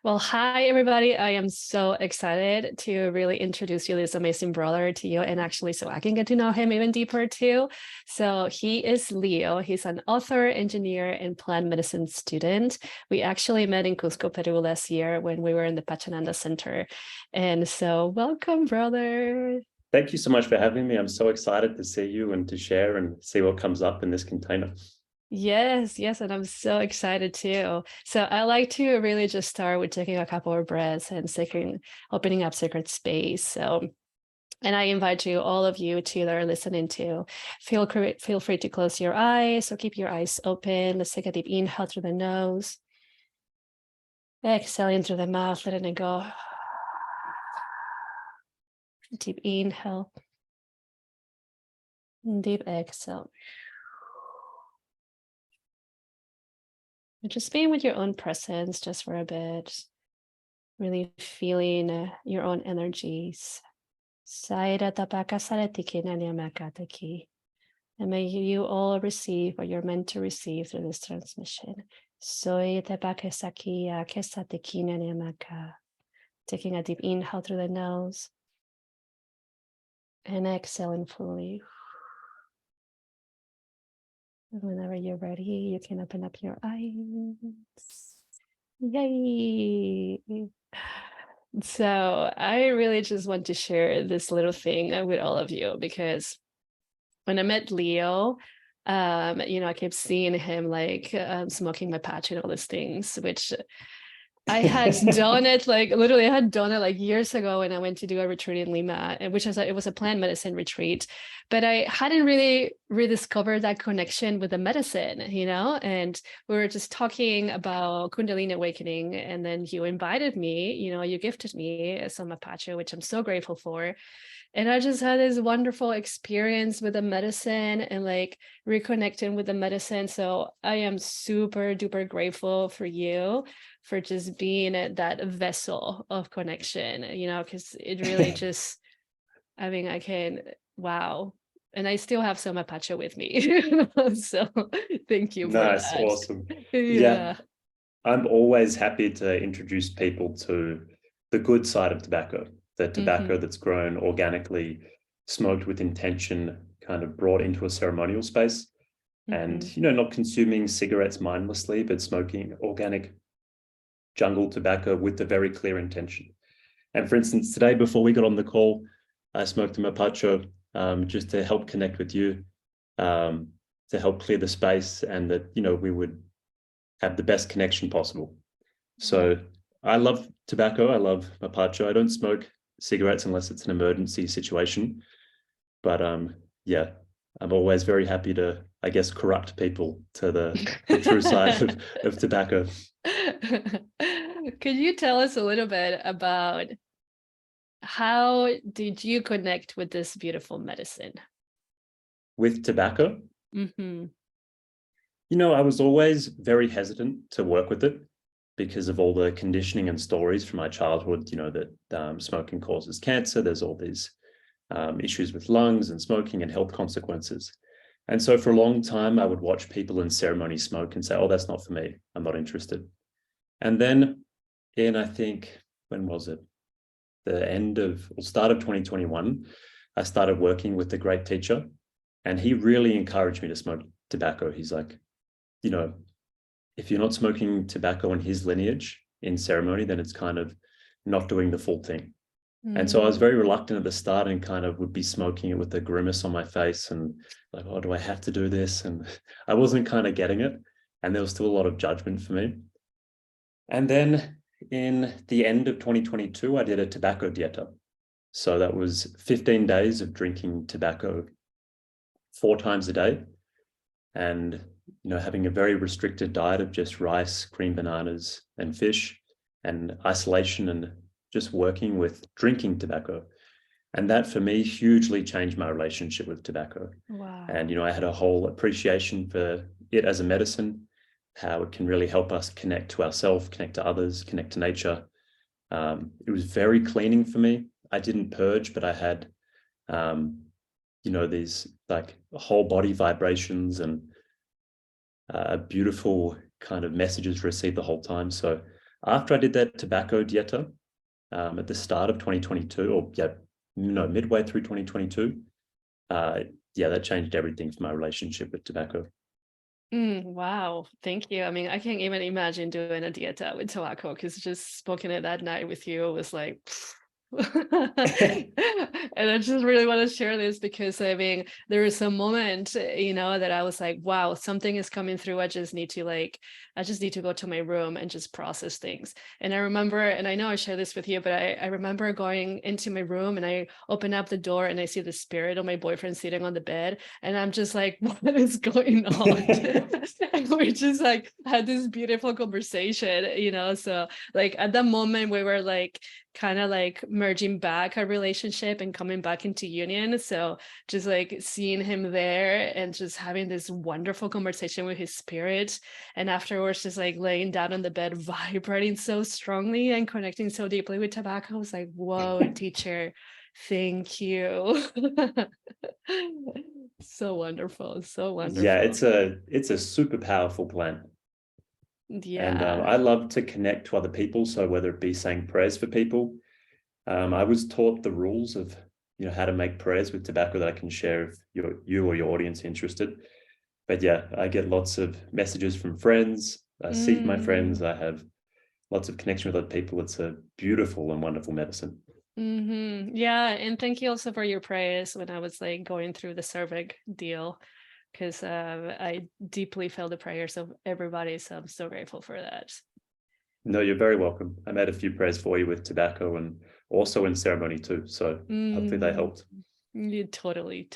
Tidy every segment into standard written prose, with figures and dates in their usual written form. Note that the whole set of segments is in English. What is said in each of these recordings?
Well, hi, everybody. I am so excited to really introduce you this amazing brother to you, and actually so I can get to know him even deeper too. So he is Leo. He's an author, engineer, and plant medicine student. We actually met in Cusco, Peru last year when we were in the Pachananda Center. And so welcome, brother. Thank you so much for having me. I'm so excited to see you and to share and see what comes up in this container. Yes, and I'm so excited too. So I like to really just start with taking a couple of breaths and opening up sacred space. And I invite you, all of you that are listening to, feel free to close your eyes. So keep your eyes open. Let's take a deep inhale through the nose. Exhaling through the mouth, letting it go. Deep inhale. Deep exhale. Just being with your own presence just for a bit, really feeling your own energies. And may you all receive what you're meant to receive through this transmission. Taking a deep inhale through the nose and exhaling fully. Whenever you're ready, you can open up your eyes. Yay! So I really just want to share this little thing with all of you, because when I met Leo, I kept seeing him like smoking my patch and all these things, which I had done it literally I had done it like years ago when I went to do a retreat in Lima, and it was a plant medicine retreat, but I hadn't really rediscovered that connection with the medicine, and we were just talking about Kundalini awakening, and then you invited me, you gifted me some mapacho, which I'm so grateful for. And I just had this wonderful experience with the medicine and reconnecting with the medicine. So I am super duper grateful for you for just being that vessel of connection, because it really just, wow. And I still have some mapacho with me. So thank you for Nice, that. awesome. Yeah. I'm always happy to introduce people to the good side of tobacco, the tobacco that's grown organically, smoked with intention, kind of brought into a ceremonial space. And, not consuming cigarettes mindlessly, but smoking organic jungle tobacco with a very clear intention. And for instance, today, before we got on the call, I smoked a mapacho just to help connect with you, to help clear the space, and that, we would have the best connection possible. So I love tobacco. I love mapacho. I don't smoke cigarettes unless it's an emergency situation. But I'm always very happy to, I guess, corrupt people to the true side of tobacco. Could you tell us a little bit about how did you connect with this beautiful medicine? With tobacco? I was always very hesitant to work with it because of all the conditioning and stories from my childhood, that smoking causes cancer. There's all these issues with lungs and smoking and health consequences. And so for a long time, I would watch people in ceremony smoke and say, oh, that's not for me. I'm not interested. And then I think, when was it? The start of 2021, I started working with a great teacher, and he really encouraged me to smoke tobacco. He's like, if you're not smoking tobacco in his lineage in ceremony, then it's kind of not doing the full thing. And so I was very reluctant at the start and kind of would be smoking it with a grimace on my face and like, oh, do I have to do this? And I wasn't kind of getting it. And there was still a lot of judgment for me. And then in the end of 2022, I did a tobacco dieta. So that was 15 days of drinking tobacco 4 times a day, and having a very restricted diet of just rice, green bananas, and fish, and isolation, and just working with drinking tobacco. And that for me hugely changed my relationship with tobacco. Wow. And I had a whole appreciation for it as a medicine, how it can really help us connect to ourselves, connect to others, connect to nature. It was very cleaning for me. I didn't purge, but I had these whole body vibrations and beautiful kind of messages received the whole time. So after I did that tobacco dieta at the start of 2022, or midway through 2022, that changed everything for my relationship with tobacco. Wow, thank you. I mean, I can't even imagine doing a dieta with tobacco because just smoking it that night with you was like, and I just really want to share this because I mean, there is a moment, that I was like, wow, something is coming through. I just need to go to my room and just process things. And I remember, and I know I shared this with you, but I remember going into my room and I open up the door and I see the spirit of my boyfriend sitting on the bed. And I'm just like, what is going on? And we just like had this beautiful conversation, so like at that moment we were like kind of like merging back our relationship and coming back into union. So just like seeing him there and just having this wonderful conversation with his spirit, and afterwards just like laying down on the bed vibrating so strongly and connecting so deeply with tobacco, I was like, whoa, teacher, thank you. So wonderful, so wonderful. Yeah, it's a super powerful plant. And Yeah. I love to connect to other people. So whether it be saying prayers for people, I was taught the rules of how to make prayers with tobacco that I can share if you or your audience are interested. But yeah, I get lots of messages from friends. I see my friends. I have lots of connection with other people. It's a beautiful and wonderful medicine. Yeah, and thank you also for your prayers when I was like going through the cervix deal, because I deeply felt the prayers of everybody. So I'm so grateful for that. No, you're very welcome. I made a few prayers for you with tobacco and also in ceremony too. So hopefully they helped. Yeah, totally.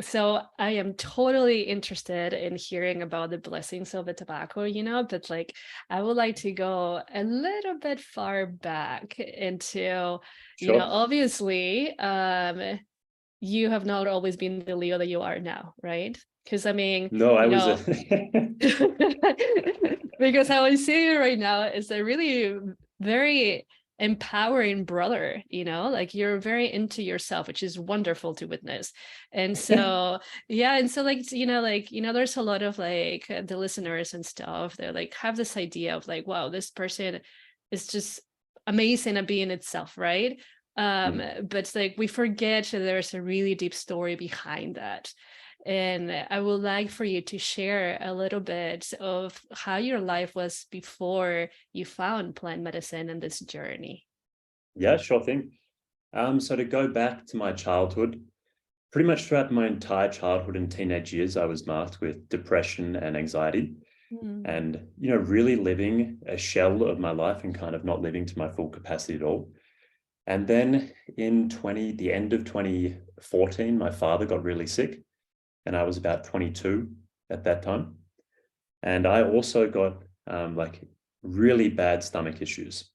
So I am totally interested in hearing about the blessings of the tobacco, but like I would like to go a little bit far back into, Sure. Obviously, you have not always been the Leo that you are now, right? Because I mean, No, I was because how I see you right now is a really very empowering brother, like you're very into yourself, which is wonderful to witness. And so and so like there's a lot of like the listeners and stuff, they're like have this idea of like, wow, this person is just amazing at being itself, right? But like we forget that there's a really deep story behind that. And I would like for you to share a little bit of how your life was before you found plant medicine and this journey. Yeah, sure thing. So to go back to my childhood, pretty much throughout my entire childhood and teenage years, I was marked with depression and anxiety and, really living a shell of my life and kind of not living to my full capacity at all. And then in the end of 2014, my father got really sick and I was about 22 at that time. And I also got like really bad stomach issues.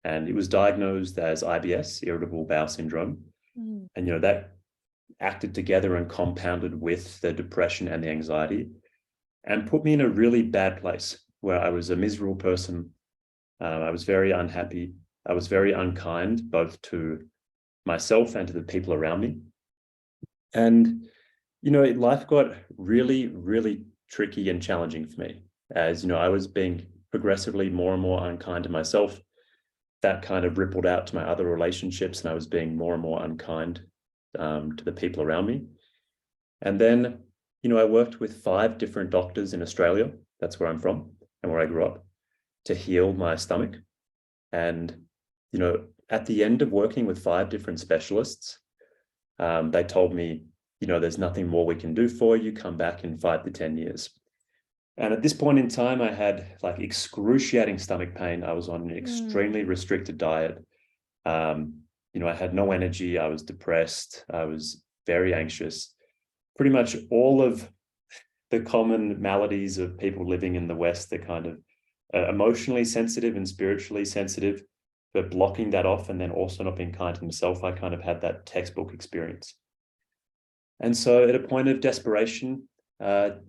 And it was diagnosed as IBS, irritable bowel syndrome. And, that acted together and compounded with the depression and the anxiety and put me in a really bad place where I was a miserable person. I was very unhappy. I was very unkind, both to myself and to the people around me. And, life got really, really tricky and challenging for me as, I was being progressively more and more unkind to myself. That kind of rippled out to my other relationships and I was being more and more unkind to the people around me. And then, I worked with 5 different doctors in Australia. That's where I'm from and where I grew up, to heal my stomach. And, at the end of working with 5 different specialists, they told me, there's nothing more we can do for you. Come back in 5 to 10 years. And at this point in time, I had like excruciating stomach pain. I was on an extremely restricted diet. I had no energy. I was depressed. I was very anxious. Pretty much all of the common maladies of people living in the West, they're kind of emotionally sensitive and spiritually sensitive, but blocking that off and then also not being kind to himself, I kind of had that textbook experience. And so at a point of desperation,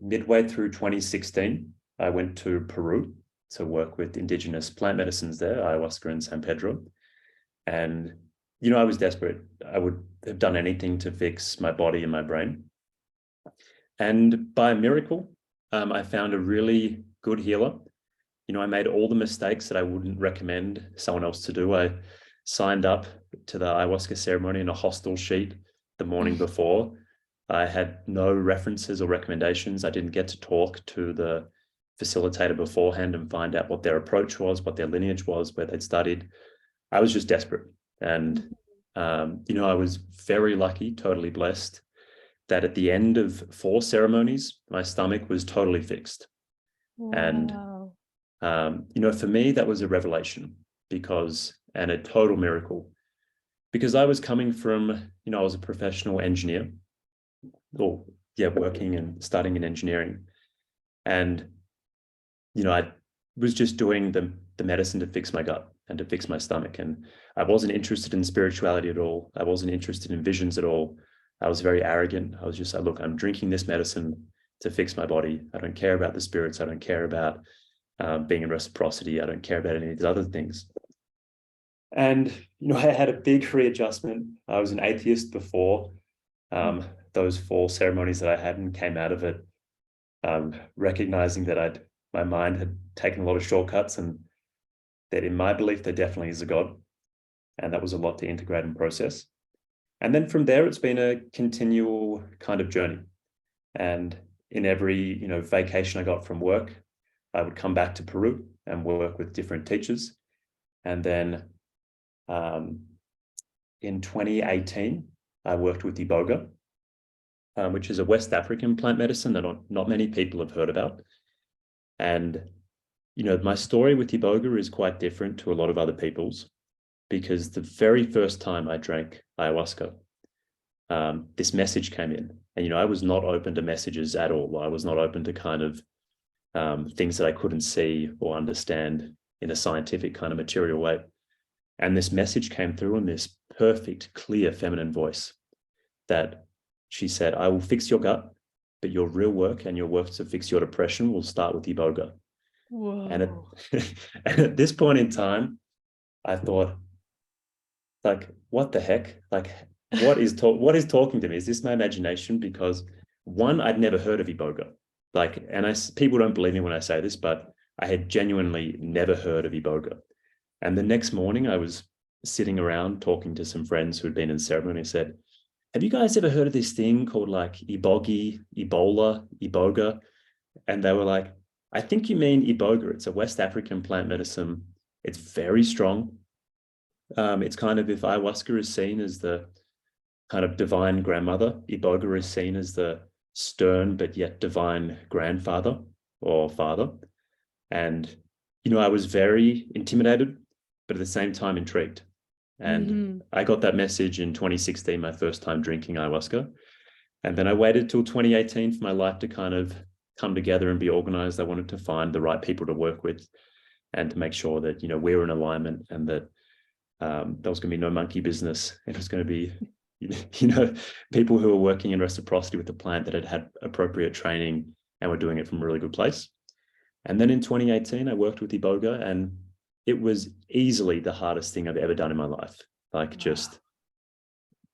midway through 2016, I went to Peru to work with Indigenous Plant Medicines there, ayahuasca and San Pedro. And, I was desperate. I would have done anything to fix my body and my brain. And by miracle, I found a really good healer I made all the mistakes that I wouldn't recommend someone else to do. I signed up to the ayahuasca ceremony in a hostel sheet the morning before. I had no references or recommendations. I didn't get to talk to the facilitator beforehand and find out what their approach was, what their lineage was, where they'd studied. I was just desperate. And, I was very lucky, totally blessed that at the end of 4 ceremonies, my stomach was totally fixed. Wow. And, for me, that was a revelation and a total miracle, because I was coming from, I was a professional engineer, working and studying in engineering. And, I was just doing the medicine to fix my gut and to fix my stomach. And I wasn't interested in spirituality at all. I wasn't interested in visions at all. I was very arrogant. I was just like, look, I'm drinking this medicine to fix my body. I don't care about the spirits. I don't care about being in reciprocity. I don't care about any of these other things. And, I had a big readjustment. I was an atheist before those 4 ceremonies that I had, and came out of it recognizing that my mind had taken a lot of shortcuts, and that in my belief, there definitely is a God. And that was a lot to integrate and process. And then from there, it's been a continual kind of journey. And in every, vacation I got from work, I would come back to Peru and work with different teachers. And then in 2018, I worked with Iboga, which is a West African plant medicine that not many people have heard about. And, my story with Iboga is quite different to a lot of other people's, because the very first time I drank ayahuasca, this message came in. And, I was not open to messages at all. I was not open to kind of things that I couldn't see or understand in a scientific kind of material way. And this message came through in this perfect, clear, feminine voice that she said, I will fix your gut, but your real work and your work to fix your depression will start with Iboga. Whoa. And at this point in time, I thought, like, what the heck? Like, what is talking to me? Is this my imagination? Because one, I'd never heard of Iboga. Like, and people don't believe me when I say this, but I had genuinely never heard of Iboga. And the next morning I was sitting around talking to some friends who'd been in ceremony, and said, have you guys ever heard of this thing called like Ibogi, Ebola, Iboga? And they were like, I think you mean Iboga. It's a West African plant medicine. It's very strong. It's kind of, if ayahuasca is seen as the kind of divine grandmother, Iboga is seen as the stern but yet divine grandfather or father. And, I was very intimidated, but at the same time intrigued. And I got that message in 2016, my first time drinking ayahuasca. And then I waited till 2018 for my life to kind of come together and be organized. I wanted to find the right people to work with and to make sure that, we were in alignment, and that there was going to be no monkey business. It was going to be, people who were working in reciprocity with the plant, that had appropriate training and were doing it from a really good place. And then in 2018, I worked with Iboga, and it was easily the hardest thing I've ever done in my life. Like, just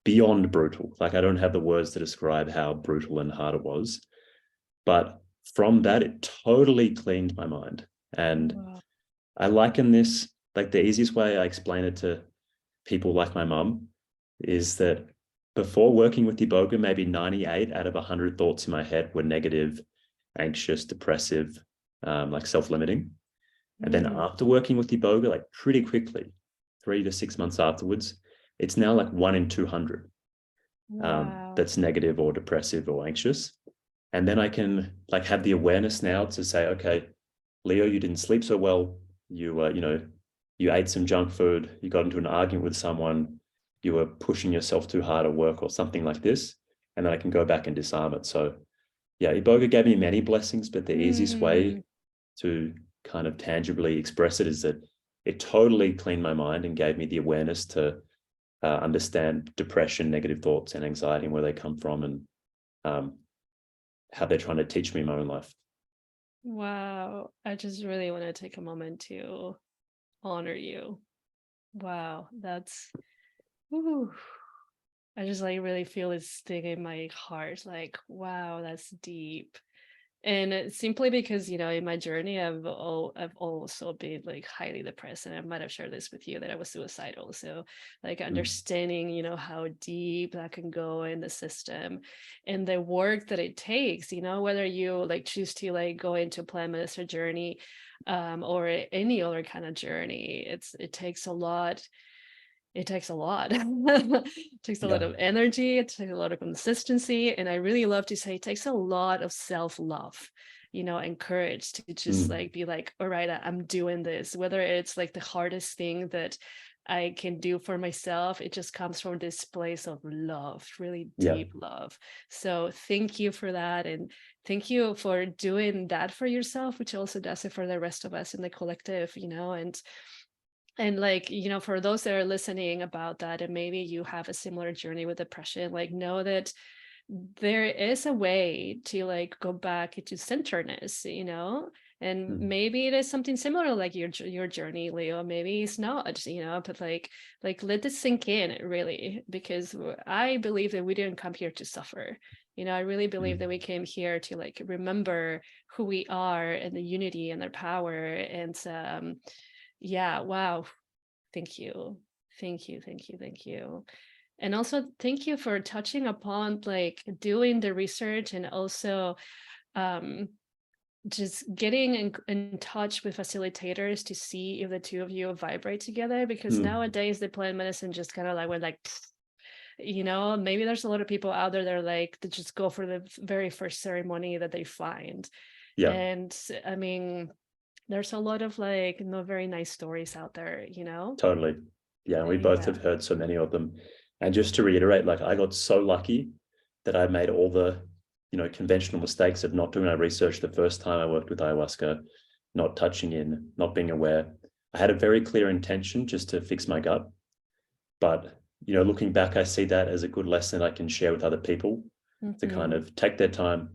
beyond brutal. Like, I don't have the words to describe how brutal and hard it was. But from that, it totally cleaned my mind. And I liken this, like, the easiest way I explain it to people like my mum is that before working with Iboga, maybe 98 out of 100 thoughts in my head were negative, anxious, depressive, like self-limiting. And then after working with Iboga, like pretty quickly, 3 to 6 months afterwards, it's now like 1 in 200 that's negative or depressive or anxious. And then I can like have the awareness now to say, okay, Leo, you didn't sleep so well. You ate some junk food. You got into an argument with someone. You were pushing yourself too hard at work or something like this. And then I can go back and disarm it. So yeah, Iboga gave me many blessings, but the easiest way to kind of tangibly express it is that it totally cleaned my mind and gave me the awareness to understand depression, negative thoughts, and anxiety, and where they come from, and how they're trying to teach me in my own life. Wow. I just really want to take a moment to honor you. Wow. That's, whew. I just like really feel it sting in my heart. Like, wow, that's deep. And simply because, you know, in my journey, I've also been like highly depressed, and I might have shared this with you that I was suicidal. So like understanding, you know, how deep that can go in the system and the work that it takes, you know, whether you like choose to like go into plant medicine journey or any other kind of journey, it takes a lot. It takes a lot. It takes a lot Yeah. of energy. It takes a lot of consistency. And I really love to say it takes a lot of self-love, you know, and courage to just Mm. like be like, all right, I'm doing this. Whether it's like the hardest thing that I can do for myself, it just comes from this place of love, really Yeah. deep love. So thank you for that. And thank you for doing that for yourself, which also does it for the rest of us in the collective, you know, and like, you know, for those that are listening about that, and maybe you have a similar journey with depression, like know that there is a way to like go back into centeredness, you know, and Mm. maybe it is something similar like your journey, Leo. Maybe it's not, you know, but like let this sink in really, because I believe that we didn't come here to suffer. You know, I really believe that Mm. we came here to like remember who we are and the unity and their power. And yeah, wow. Thank you. Thank you. Thank you. Thank you. And also thank you for touching upon like doing the research and also um just getting in touch with facilitators to see if the two of you vibrate together, because Mm. nowadays the plant medicine just kind of like went like you know, maybe there's a lot of people out there that are like that just go for the very first ceremony that they find. Yeah. And I mean, there's a lot of like not very nice stories out there, you know. Totally. Yeah, and we both Yeah. have heard so many of them. And just to reiterate, like I got so lucky that I made all the, conventional mistakes of not doing my research the first time I worked with ayahuasca, not touching in, not being aware. I had a very clear intention just to fix my gut. But, looking back, I see that as a good lesson I can share with other people to kind Mm-hmm. of take their time,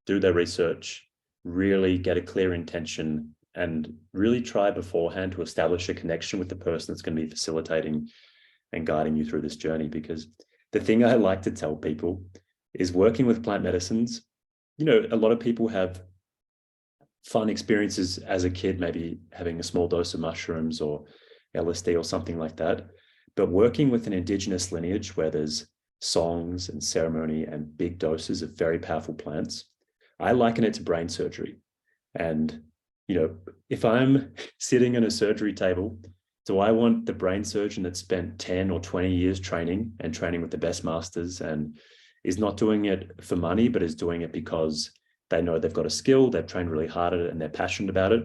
do their research, really get a clear intention, and really try beforehand to establish a connection with the person that's going to be facilitating and guiding you through this journey. Because the thing I like to tell people is working with plant medicines, a lot of people have fun experiences as a kid, maybe having a small dose of mushrooms or LSD or something like that. But working with an indigenous lineage where there's songs and ceremony and big doses of very powerful plants, I liken it to brain surgery. And, if I'm sitting at a surgery table, do I want the brain surgeon that spent 10 or 20 years training with the best masters and is not doing it for money, but is doing it because they know they've got a skill, they've trained really hard at it, and they're passionate about it?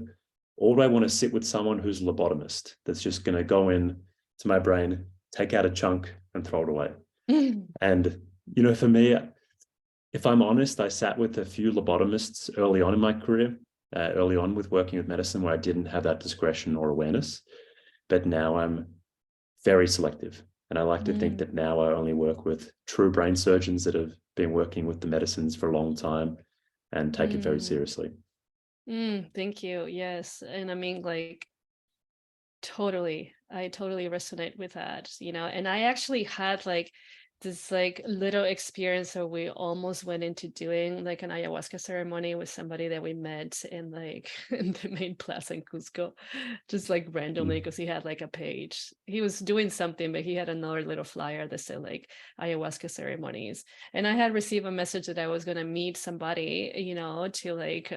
Or do I want to sit with someone who's a lobotomist that's just going to go in to my brain, take out a chunk and throw it away? And, for me, if I'm honest, I sat with a few lobotomists early on in my career, early on with working with medicine, where I didn't have that discretion or awareness. But now I'm very selective. And I like to think that now I only work with true brain surgeons that have been working with the medicines for a long time and take it very seriously. Thank you. Yes. And I mean, like, totally. I totally resonate with that, you know. And I actually had like this like little experience where we almost went into doing like an ayahuasca ceremony with somebody that we met in like in the main plaza in Cusco, just like randomly Mm. because he had like a page. He was doing something, but he had another little flyer that said like ayahuasca ceremonies. And I had received a message that I was gonna meet somebody, you know, to like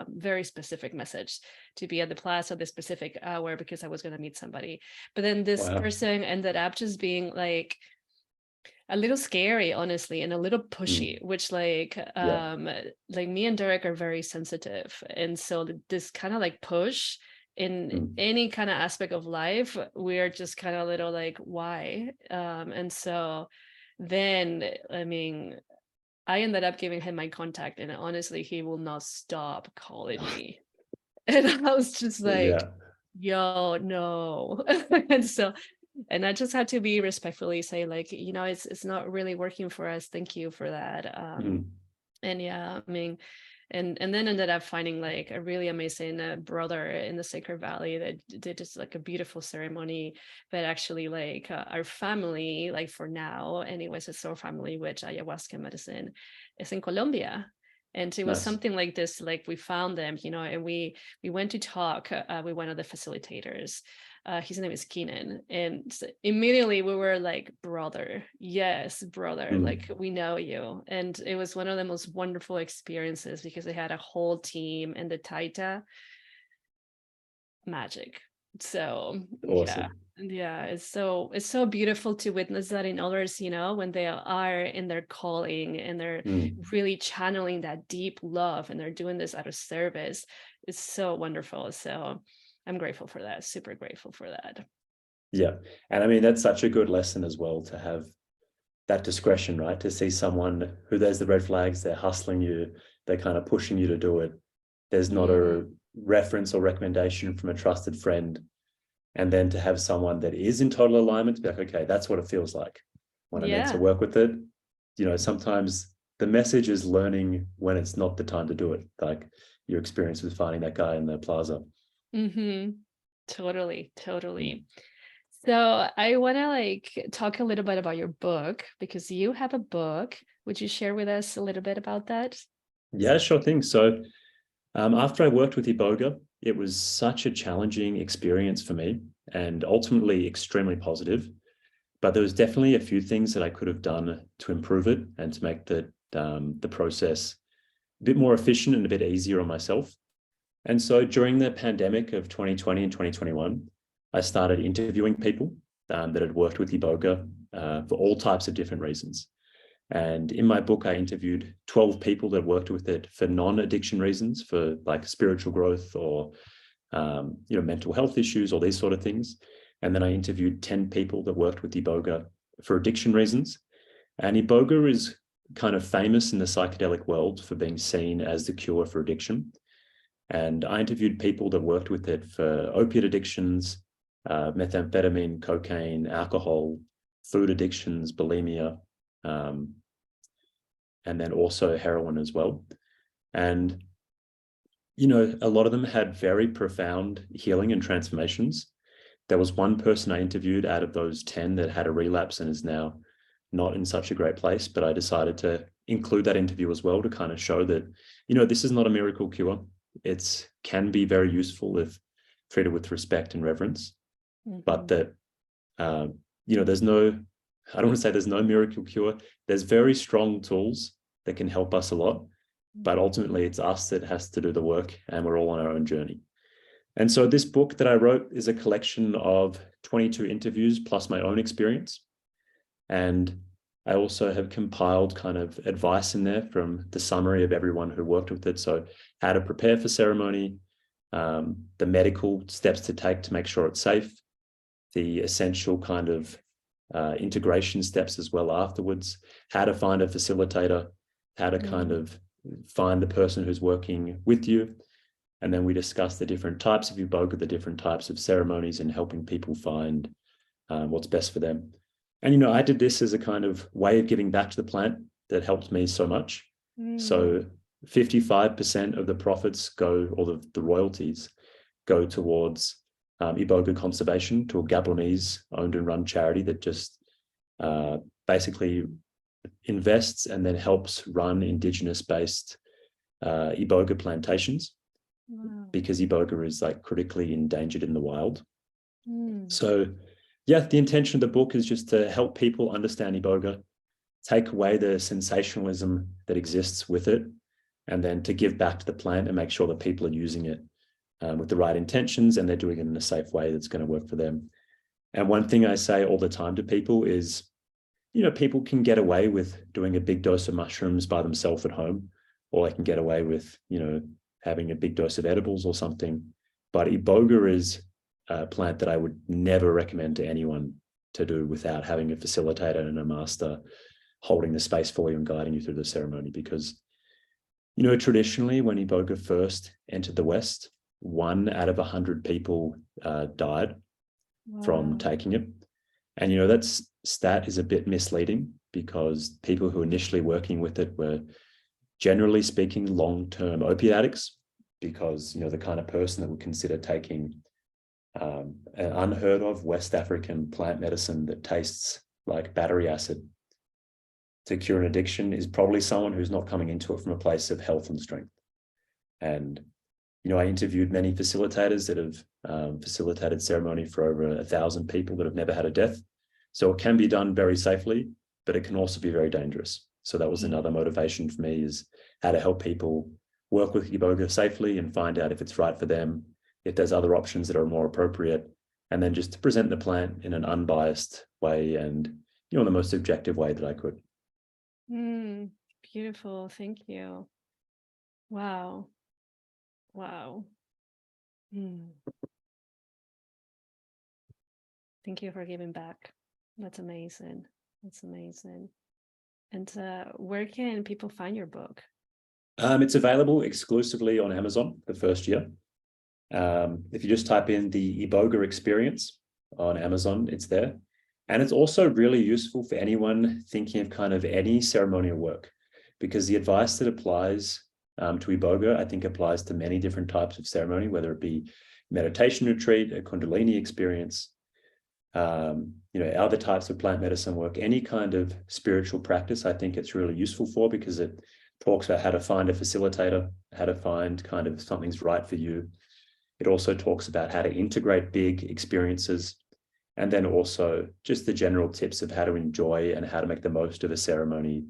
very specific message to be at the plaza at this specific hour because I was gonna meet somebody. But then this Wow. person ended up just being a little scary, honestly, and a little Mm. pushy, which Yeah. like me and Derek are very sensitive. And so this kind of like push in Mm. any kind of aspect of life, we're just kind of a little like, why? And so then, I mean, I ended up giving him my contact, and honestly, he will not stop calling me. And I was just like, Yeah. yo, no. And so and I just had to be respectfully say like, you know, it's not really working for us. Thank you for that. Mm. And yeah, I mean, and then ended up finding like a really amazing brother in the Sacred Valley that did just like a beautiful ceremony that actually like our family, like for now, anyways, it's our family, which ayahuasca medicine is in Colombia. And it was Nice. something like this, like we found them, and we went to talk with one of the facilitators. His name is Keenan. And immediately we were like, brother, yes, brother, like we know you. And it was one of the most wonderful experiences because they had a whole team and the Taita magic. So Awesome. yeah, it's so beautiful to witness that in others, when they are in their calling and they're really channeling that deep love and they're doing this out of service. It's so wonderful. So I'm grateful for that, super grateful for that. Yeah. And I mean, that's such a good lesson as well, to have that discretion, right? To see someone who, there's the red flags, they're hustling you, they're kind of pushing you to do it. There's not a reference or recommendation from a trusted friend. And then to have someone that is in total alignment to be like, okay, that's what it feels like when I'm meant to work with it. Sometimes the message is learning when it's not the time to do it. Like your experience with finding that guy in the plaza. Totally. So I want to talk a little bit about your book, because you have a book. Would you share with us a little bit about that? Yeah, sure thing. So after I worked with Iboga, it was such a challenging experience for me and ultimately extremely positive. But there was definitely a few things that I could have done to improve it and to make the process a bit more efficient and a bit easier on myself. And so during the pandemic of 2020 and 2021, I started interviewing people that had worked with Iboga for all types of different reasons. And in my book, I interviewed 12 people that worked with it for non-addiction reasons, for like spiritual growth or mental health issues or these sort of things. And then I interviewed 10 people that worked with Iboga for addiction reasons. And Iboga is kind of famous in the psychedelic world for being seen as the cure for addiction. And I interviewed people that worked with it for opiate addictions, methamphetamine, cocaine, alcohol, food addictions, bulimia, and then also heroin as well. And, a lot of them had very profound healing and transformations. There was one person I interviewed out of those 10 that had a relapse and is now not in such a great place, but I decided to include that interview as well to kind of show that, this is not a miracle cure. It can be very useful if treated with respect and reverence, but that, there's no, I don't want to say there's no miracle cure. There's very strong tools that can help us a lot, but ultimately it's us that has to do the work, and we're all on our own journey. And so this book that I wrote is a collection of 22 interviews plus my own experience. And I also have compiled kind of advice in there from the summary of everyone who worked with it. So how to prepare for ceremony, the medical steps to take to make sure it's safe, the essential kind of integration steps as well afterwards, how to find a facilitator, how to kind of find the person who's working with you. And then we discuss the different types of Iboga, the different types of ceremonies, and helping people find what's best for them. And, I did this as a kind of way of giving back to the plant that helped me so much. So 55% of the profits go, or the royalties go towards Iboga conservation, to a Gabonese owned and run charity that just basically invests and then helps run Indigenous based Iboga plantations. Because Iboga is like critically endangered in the wild. So yeah, the intention of the book is just to help people understand Iboga, take away the sensationalism that exists with it, and then to give back to the plant and make sure that people are using it with the right intentions, and they're doing it in a safe way that's going to work for them. And one thing I say all the time to people is, people can get away with doing a big dose of mushrooms by themselves at home, or they can get away with, having a big dose of edibles or something. But Iboga is a plant that I would never recommend to anyone to do without having a facilitator and a master holding the space for you and guiding you through the ceremony. Because, traditionally when Iboga first entered the West, 1 out of 100 people died from taking it. And, that stat is a bit misleading, because people who initially working with it were, generally speaking, long-term opiate addicts, because, the kind of person that would consider taking an unheard of West African plant medicine that tastes like battery acid to cure an addiction is probably someone who's not coming into it from a place of health and strength. And, I interviewed many facilitators that have facilitated ceremony for over 1,000 people that have never had a death. So it can be done very safely, but it can also be very dangerous. So that was another motivation for me, is how to help people work with Iboga safely and find out if it's right for them, if there's other options that are more appropriate, and then just to present the plant in an unbiased way and, the most objective way that I could. Beautiful. Thank you. Wow. Thank you for giving back. That's amazing. And where can people find your book? It's available exclusively on Amazon the first year. If you just type in the Iboga experience on Amazon, it's there. And it's also really useful for anyone thinking of kind of any ceremonial work, because the advice that applies to Iboga, I think, applies to many different types of ceremony, whether it be meditation retreat, a Kundalini experience, other types of plant medicine work, any kind of spiritual practice. I think it's really useful for, because it talks about how to find a facilitator, how to find kind of something's right for you. It also talks about how to integrate big experiences, and then also just the general tips of how to enjoy and how to make the most of a ceremony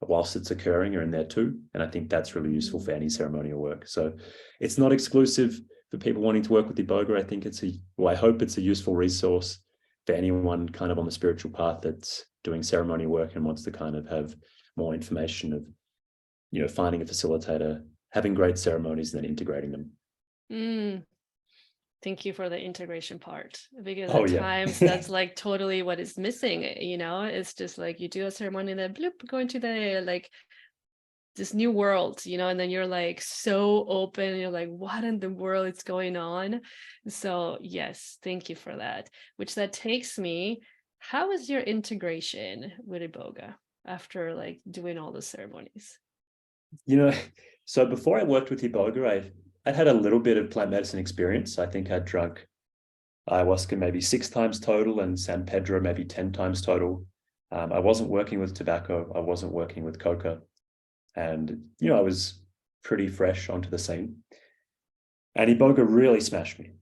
whilst it's occurring are in there too. And I think that's really useful for any ceremonial work. So it's not exclusive for people wanting to work with Iboga. I think I hope it's a useful resource for anyone kind of on the spiritual path that's doing ceremony work and wants to kind of have more information of, finding a facilitator, having great ceremonies, and then integrating them. Thank you for the integration part, because at times that's like totally what is missing. It's just like you do a ceremony and then bloop, go into the like this new world, and then you're like so open, you're like, what in the world is going on? So yes, thank you for that. Which that takes me, how is your integration with Iboga after like doing all the ceremonies? So before I worked with Iboga, I'd had a little bit of plant medicine experience. I think I'd drunk ayahuasca maybe 6 times total, and San Pedro maybe 10 times total. I wasn't working with tobacco. I wasn't working with coca. And, I was pretty fresh onto the scene. And Iboga really smashed me.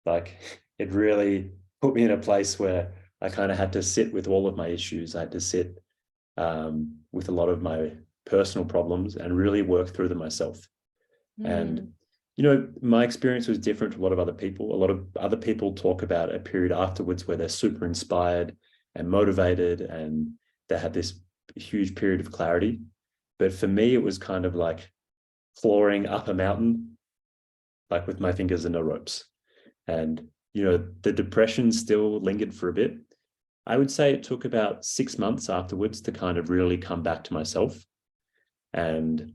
Like, it really put me in a place where I kind of had to sit with all of my issues. I had to sit with a lot of my personal problems and really work through them myself. And my experience was different to a lot of other people. A lot of other people talk about a period afterwards where they're super inspired and motivated and they had this huge period of clarity. But for me, it was kind of like clawing up a mountain, like with my fingers and no ropes. And, the depression still lingered for a bit. I would say it took about 6 months afterwards to kind of really come back to myself. And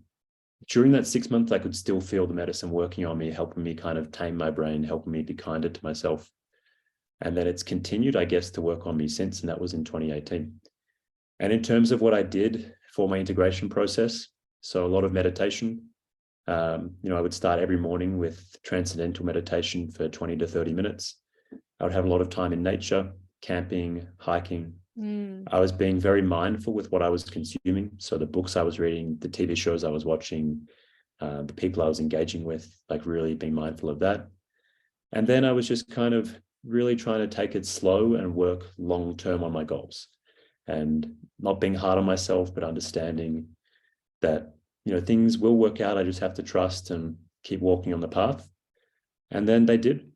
during that 6 months, I could still feel the medicine working on me, helping me kind of tame my brain, helping me be kinder to myself. And then it's continued, I guess, to work on me since, and that was in 2018. And in terms of what I did for my integration process, so a lot of meditation. I would start every morning with transcendental meditation for 20 to 30 minutes. I would have a lot of time in nature, camping, hiking. I was being very mindful with what I was consuming. So the books I was reading, the TV shows I was watching, the people I was engaging with, like really being mindful of that. And then I was just kind of really trying to take it slow and work long-term on my goals, and not being hard on myself, but understanding that, things will work out. I just have to trust and keep walking on the path. And then they did.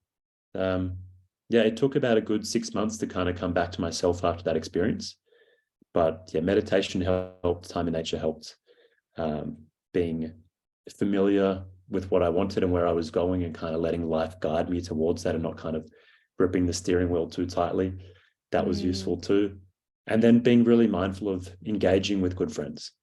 It took about a good 6 months to kind of come back to myself after that experience. But meditation helped, time in nature helped, being familiar with what I wanted and where I was going, and kind of letting life guide me towards that and not kind of gripping the steering wheel too tightly. That was useful too. And then being really mindful of engaging with good friends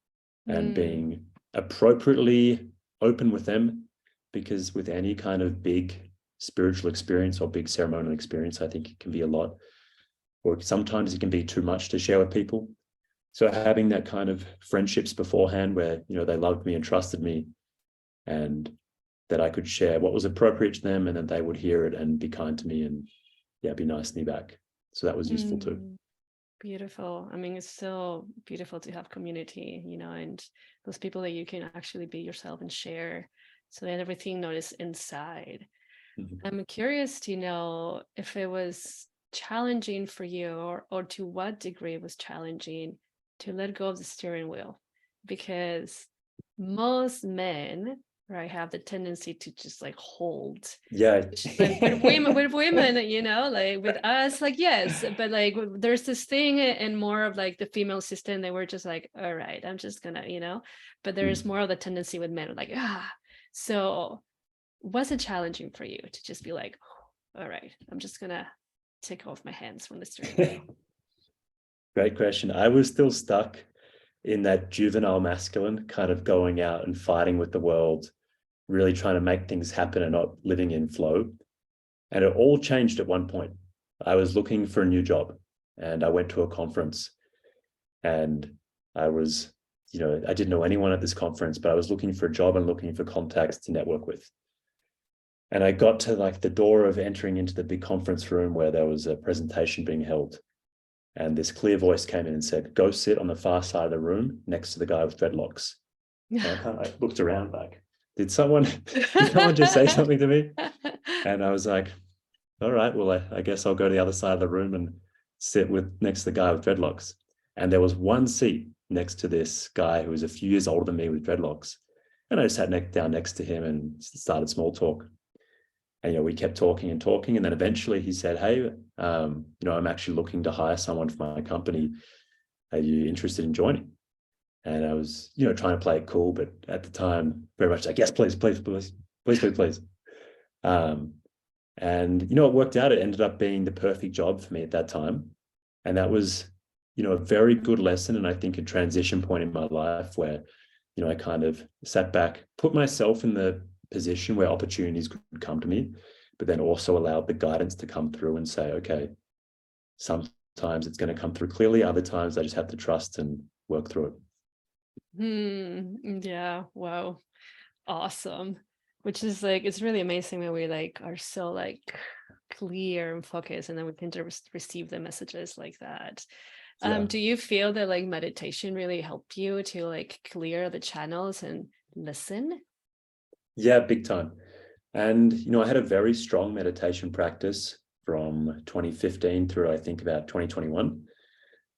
and being appropriately open with them, because with any kind of big spiritual experience or big ceremonial experience, I think it can be a lot, or sometimes it can be too much to share with people. So having that kind of friendships beforehand where, they loved me and trusted me, and that I could share what was appropriate to them, and then they would hear it and be kind to me and be nice to me back. So that was useful too. Beautiful. I mean, it's so beautiful to have community, and those people that you can actually be yourself and share, so that everything not is inside. Mhm. I'm curious to know if it was challenging for you, or to what degree it was challenging to let go of the steering wheel, because most men, right, have the tendency to just like hold. Yeah. Like with women, like with us, like yes, but like there's this thing and more of like the female system that we're just like, all right, I'm just gonna, but there's Mm. more of the tendency with men, like so was it challenging for you to just be like, all right, I'm just gonna take off my hands from the steering wheel? Great question. I was still stuck in that juvenile masculine kind of going out and fighting with the world, really trying to make things happen and not living in flow. And it all changed at one point. I was looking for a new job and I went to a conference, and I was, I didn't know anyone at this conference, but I was looking for a job and looking for contacts to network with. And I got to like the door of entering into the big conference room where there was a presentation being held. And this clear voice came in and said, go sit on the far side of the room next to the guy with dreadlocks. And I kind of like looked around like, did someone just say something to me? And I was like, all right, well, I guess I'll go to the other side of the room and sit next to the guy with dreadlocks. And there was one seat next to this guy who was a few years older than me with dreadlocks. And I sat down next to him and started small talk. And we kept talking and talking, and then eventually he said, "Hey, I'm actually looking to hire someone for my company. Are you interested in joining?" And I was, trying to play it cool, but at the time, very much like, "Yes, please, please, please, please, please, please." And it worked out. It ended up being the perfect job for me at that time, and that was, a very good lesson, and I think a transition point in my life where, I kind of sat back, put myself in the position where opportunities could come to me, but then also allowed the guidance to come through and say, okay, sometimes it's going to come through clearly. Other times I just have to trust and work through Hmm. Yeah. Wow. Awesome. Which is like, it's really amazing when we like are so like clear and focused, and then we can just receive the messages like that. it. Yeah. Do you feel that like meditation really helped you to like clear the channels and listen? Yeah, big time. And, I had a very strong meditation practice from 2015 through, I think, about 2021.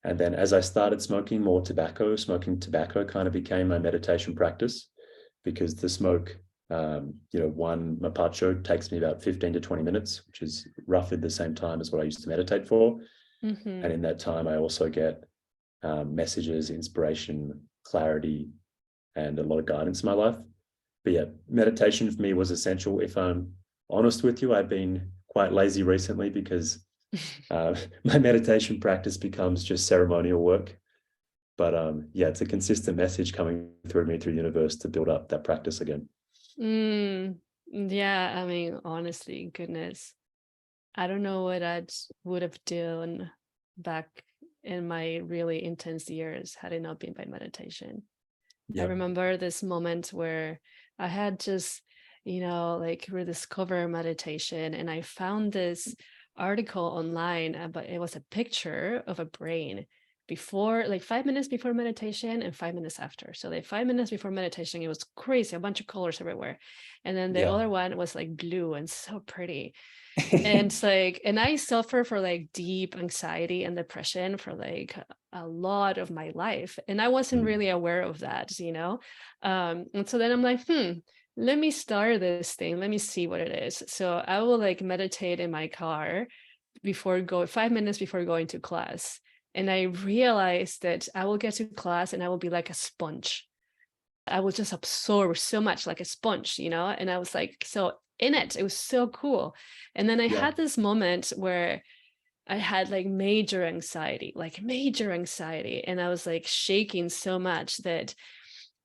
And then as I started smoking more tobacco, smoking tobacco kind of became my meditation practice, because the smoke, one mapacho takes me about 15 to 20 minutes, which is roughly the same time as what I used to meditate for. Mm-hmm. And in that time, I also get messages, inspiration, clarity, and a lot of guidance in my life. But yeah, meditation for me was essential. If I'm honest with you, I've been quite lazy recently because my meditation practice becomes just ceremonial work. But yeah, it's a consistent message coming through me through the universe to build up that practice again. Yeah, I mean, honestly, goodness, I don't know what I would have done back in my really intense years had it not been by meditation. I Yeah. remember this moment where I had just, like rediscover meditation, and I found this article online about, it was a picture of a brain before, like 5 minutes before meditation and 5 minutes after. So like 5 minutes before meditation, it was crazy, a bunch of colors everywhere. And then the Yeah. other one was like blue and so pretty. And it's like, and I suffer for like deep anxiety and depression for like a lot of my life, and I wasn't Mm. really aware of that. And so then I'm like, let me start this thing, let me see what it is. So I will like meditate in my car before 5 minutes before going to class, and I realized that I will get to class and I will be like a sponge. I will just absorb so much like a sponge, and I was like, so in it. It was so cool. And then I Yeah. had this moment where I had like major anxiety. And I was like shaking so much that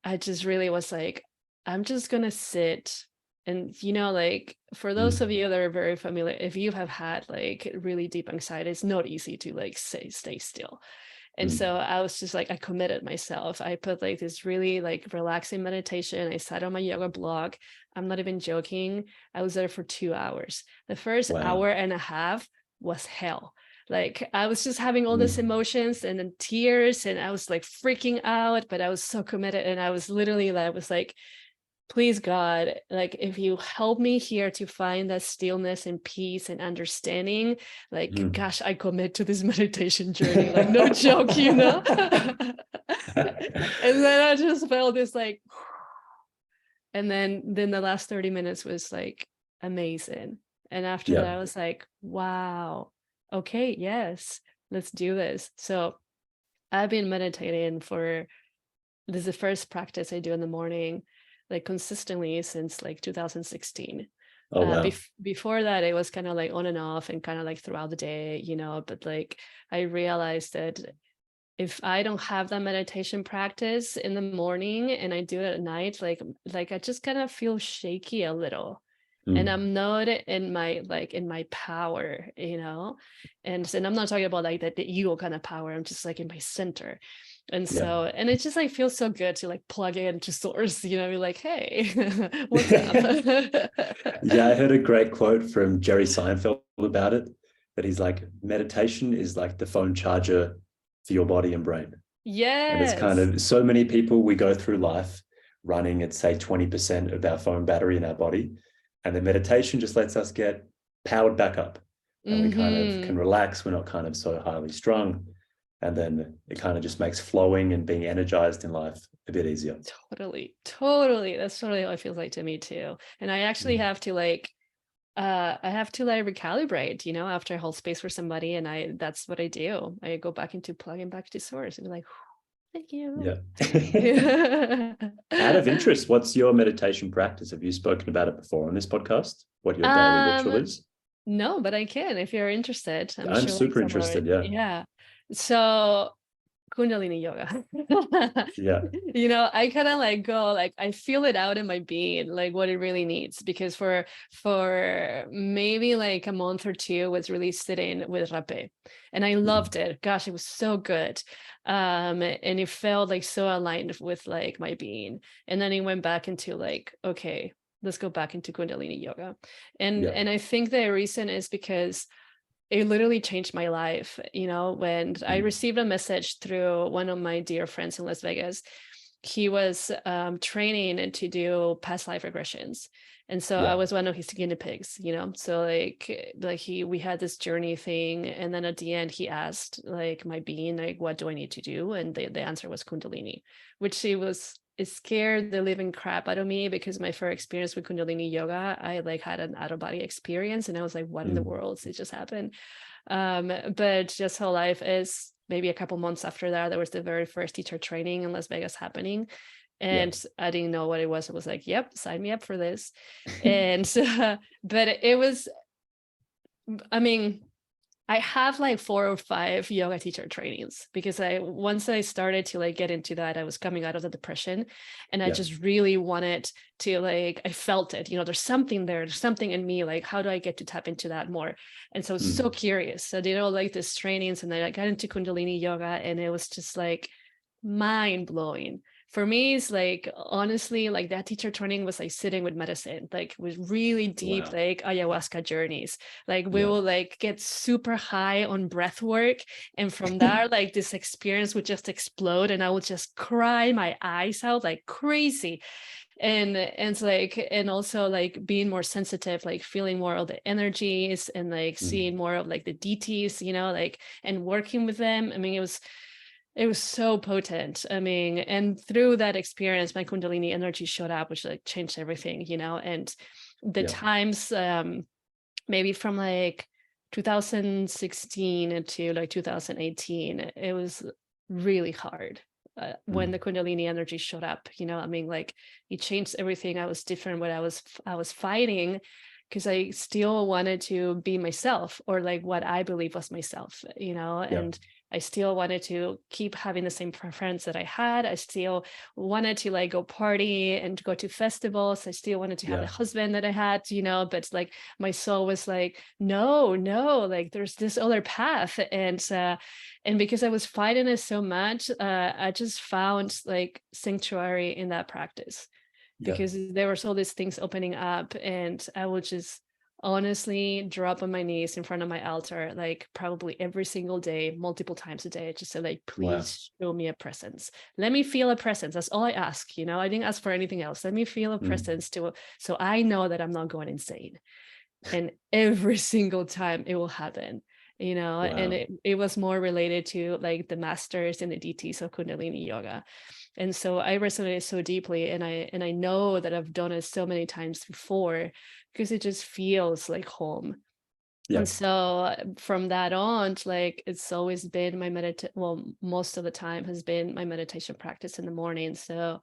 I just really was like, I'm just going to sit. And, like for those of Mm. you that are very familiar, if you have had like really deep anxiety, it's not easy to like stay still. And Mm. so I was just like, I committed myself. I put like this really like relaxing meditation. I sat on my yoga block. I'm not even joking. I was there for 2 hours. The first Wow. hour and a half was hell. Like I was just having all these emotions and then tears, and I was like freaking out, but I was so committed. And I was literally like, I was like, please God, like if you help me here to find that stillness and peace and understanding, like gosh, I commit to this meditation journey, like no joke, you know. And then I just felt this like, and then the last 30 minutes was like amazing. And after that I was like, wow, okay, yes, let's do this. So I've been meditating for, this is the first practice I do in the morning, like consistently since like 2016. Oh, wow. Before that, it was kind of like on and off and kind of like throughout the day, you know, but like I realized that if I don't have that meditation practice in the morning and I do it at night, like I just kind of feel shaky a little. And I'm not in my power, you know, and I'm not talking about like the ego kind of power. I'm just like in my center. And so, and it just like feels so good to like plug into source, you know, be like, hey, what's up? Yeah, I heard a great quote from Jerry Seinfeld about it, that he's like, meditation is like the phone charger for your body and brain. And it's kind Yes. of, so many people, we go through life running at say 20% of our phone battery in our body. And the meditation just lets us get powered back up. And we kind of can relax. We're not kind of so highly strung. And then it kind of just makes flowing and being energized in life a bit easier. Totally. That's totally how it feels like to me too. And I actually have to like, I have to like recalibrate, you know, after I hold space for somebody. And that's what I do. I go back into plugging back to source and be like, thank you. Yeah. Out of interest, what's your meditation practice? Have you spoken about it before on this podcast? What your daily ritual is? No, but I can if you're interested. I'm sure like super interested. Yeah. Yeah. So Kundalini yoga. Yeah. You know, I kind of like go like I feel it out in my being, like what it really needs. Because for maybe like a month or two was really sitting with rapé, and I loved it. Gosh, it was so good. And it felt like so aligned with like my being. And then it went back into like, okay, let's go back into Kundalini yoga. And I think the reason is because it literally changed my life, you know, when I received a message through one of my dear friends in Las Vegas. He was training to do past life regressions. And so I was one of his guinea pigs, you know. So we had this journey thing, and then at the end he asked like my being, like, what do I need to do? And the answer was Kundalini, which it scared the living crap out of me, because my first experience with Kundalini yoga, I like had an out of body experience, and I was like, what in the world? It just happened. But just how life is, maybe a couple months after that, there was the very first teacher training in Las Vegas happening. And I didn't know what it was. It was like, yep, sign me up for this. And but it was, I mean, I have like 4 or 5 yoga teacher trainings, because once I started to like get into that, I was coming out of the depression, and I just really wanted to like, I felt it, you know, there's something there, there's something in me, like, how do I get to tap into that more? And so I was so curious. So I did all like these trainings, and then I got into Kundalini yoga, and it was just like mind blowing. For me, it's like, honestly, like that teacher training was like sitting with medicine, like with really deep, like ayahuasca journeys. Like we will like get super high on breath work. And from there, like this experience would just explode, and I would just cry my eyes out like crazy. And it's like, and also like being more sensitive, like feeling more of the energies, and like seeing more of like the deities, you know, like, and working with them. I mean, it was so potent. I mean, and through that experience, my Kundalini energy showed up, which like changed everything, you know. And the times, maybe from like 2016 to like 2018, it was really hard when the Kundalini energy showed up, you know. I mean, like it changed everything. I was different. What I was fighting, because I still wanted to be myself, or like what I believe was myself, you know. And I still wanted to keep having the same preference that I had. I still wanted to like go party and go to festivals. I still wanted to have the husband that I had, you know, but like my soul was like, no, like there's this other path. And because I was fighting it so much, I just found like sanctuary in that practice, because there was all these things opening up, and I would just honestly drop on my knees in front of my altar, like probably every single day, multiple times a day, just say like, Wow. please show me a presence. Let me feel a presence. That's all I ask. I didn't ask for anything else. Let me feel a Mm. presence so I know that I'm not going insane. And every single time it will happen, and Wow. it was more related to like the masters and the DTs of Kundalini yoga. And so I resonated so deeply, and I know that I've done it so many times before because it just feels like home. Yeah. And so from that on, like it's always been my most of the time has been my meditation practice in the morning. So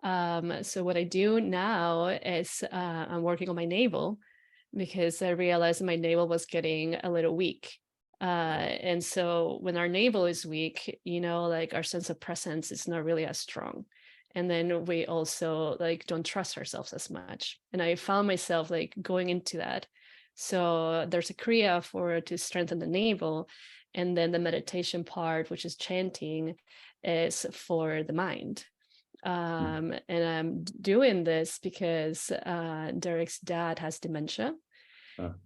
so what I do now is I'm working on my navel, because I realized my navel was getting a little weak. And so when our navel is weak, like our sense of presence is not really as strong. And then we also like don't trust ourselves as much. And I found myself like going into that. So there's a kriya to strengthen the navel. And then the meditation part, which is chanting, is for the mind. And I'm doing this because Derek's dad has dementia.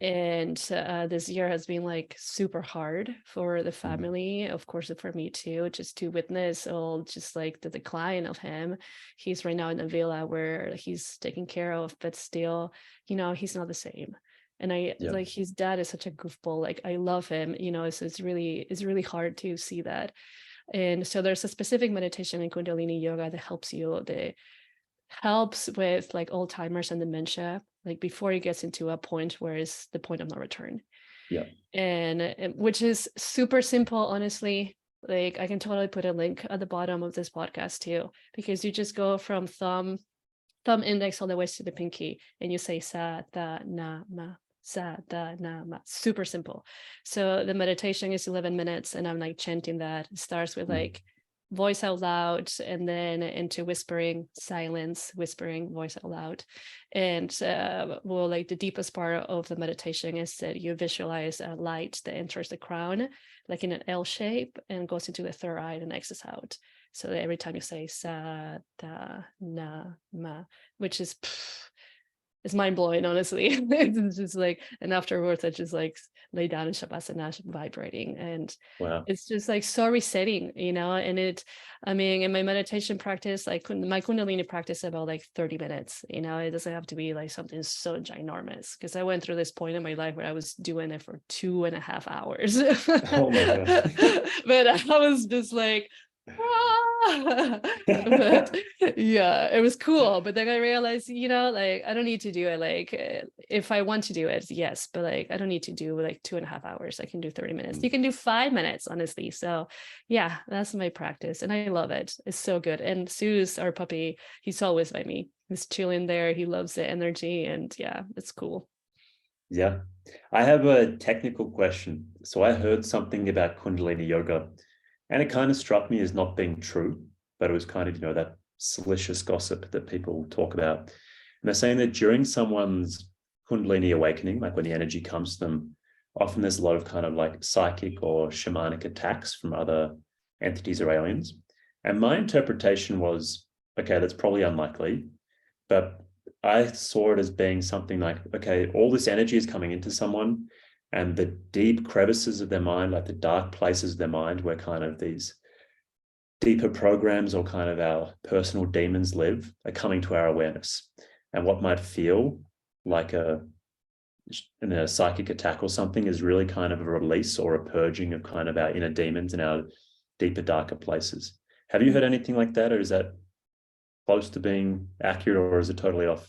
And this year has been like super hard for the family, of course, for me too, just to witness all just like the decline of him. He's right now in a villa where he's taken care of, but still, he's not the same. And I Yeah. like his dad is such a goofball. Like I love him, so it's really hard to see that. And so there's a specific meditation in Kundalini yoga that helps with like Alzheimer's and dementia, like before it gets into a point where it's the point of no return. Yeah. And which is super simple, honestly. Like I can totally put a link at the bottom of this podcast too, because you just go from thumb index all the way to the pinky, and you say sa da na ma, sa da na ma. Super simple. So the meditation is 11 minutes, and I'm like chanting that. It starts with like voice out loud, and then into whispering, silence, whispering, voice out loud. And like the deepest part of the meditation is that you visualize a light that enters the crown, like in an L shape, and goes into the third eye and exits out. So that every time you say sa da na ma, which is it's mind blowing, honestly. It's just like, and afterwards I just like lay down in shavasana, vibrating, and Wow. it's just like so resetting, and in my meditation practice, like my Kundalini practice about like 30 minutes, it doesn't have to be like something so ginormous, because I went through this point in my life where I was doing it for 2.5 hours. Oh my God. But I was just like, but yeah, it was cool. But then I realized, like I don't need to do it like if I want to do it, yes, but like I don't need to do like 2.5 hours. I can do 30 minutes. You can do 5 minutes, honestly. So yeah, that's my practice, and I love it. It's so good. And Sue's our puppy, he's always by me. He's chilling there. He loves the energy, and yeah, it's cool. Yeah. I have a technical question. So I heard something about Kundalini yoga, and it kind of struck me as not being true, but it was kind of, that salacious gossip that people talk about. And they're saying that during someone's Kundalini awakening, like when the energy comes to them, often there's a lot of kind of like psychic or shamanic attacks from other entities or aliens. And my interpretation was, okay, that's probably unlikely, but I saw it as being something like, okay, all this energy is coming into someone, and the deep crevices of their mind, like the dark places of their mind where kind of these deeper programs or kind of our personal demons live, are coming to our awareness. And what might feel like a psychic attack or something is really kind of a release or a purging of kind of our inner demons and our deeper, darker places. Have you heard anything like that, or is that close to being accurate, or is it totally off?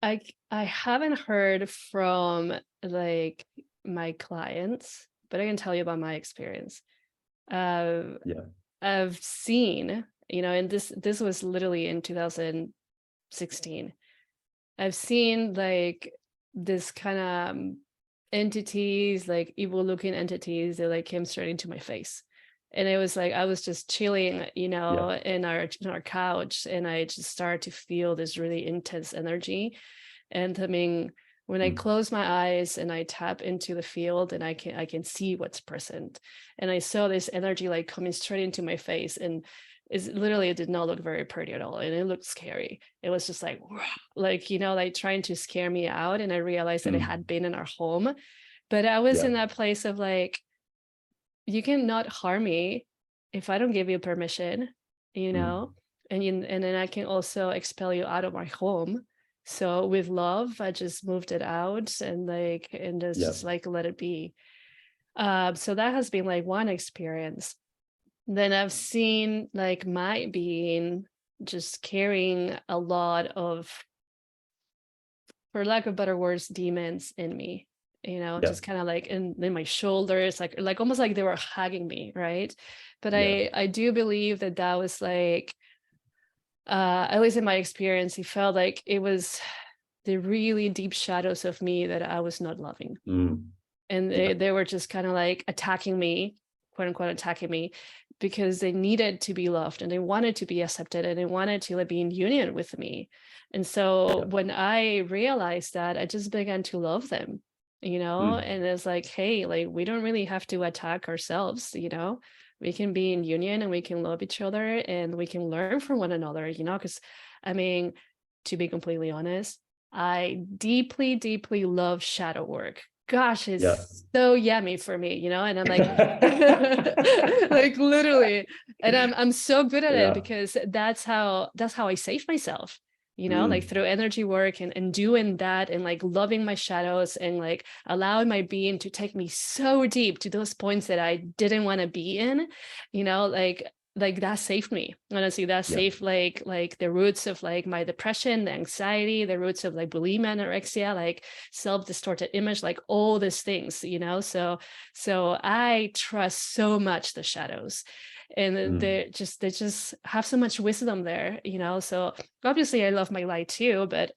I haven't heard from like my clients, but I can tell you about my experience. Yeah. I've seen, and this was literally in 2016. I've seen like this kind of entities, like evil looking entities that like came straight into my face. And it was like I was just chilling, Yeah. in our couch, and I just started to feel this really intense energy. And when I close my eyes and I tap into the field, and I can see what's present. And I saw this energy like coming straight into my face, and is literally, it did not look very pretty at all. And it looked scary. It was just like, like, you know, like trying to scare me out. And I realized that it had been in our home. But I was in that place of like, you cannot harm me if I don't give you permission, you know, and then I can also expel you out of my home. So with love, I just moved it out and like, and just like, let it be. So that has been like one experience. Then I've seen like my being just carrying a lot of, for lack of better words, demons in me, you know, just kind of like in my shoulders, like almost like they were hugging me, right? But I do believe that that was like, at least in my experience, it felt like it was the really deep shadows of me that I was not loving. And they were just kind of like attacking me, quote unquote, attacking me, because they needed to be loved and they wanted to be accepted and they wanted to like, be in union with me. And so when I realized that, I just began to love them, you know, and it's like, hey, like, we don't really have to attack ourselves, you know, we can be in union and we can love each other and we can learn from one another, you know, because I mean, to be completely honest, I deeply, deeply love shadow work. Gosh, it's so yummy for me, you know, and I'm like, like literally, and I'm so good at it because that's how I save myself, you know, like through energy work and doing that and like loving my shadows and like allowing my being to take me so deep to those points that I didn't want to be in, you know, like that saved me. Honestly, that saved like the roots of like my depression, the anxiety, the roots of like bulimia, anorexia, like self-distorted image, like all these things, you know. So I trust so much the shadows, and they just have so much wisdom there, you know. So obviously I love my light too, but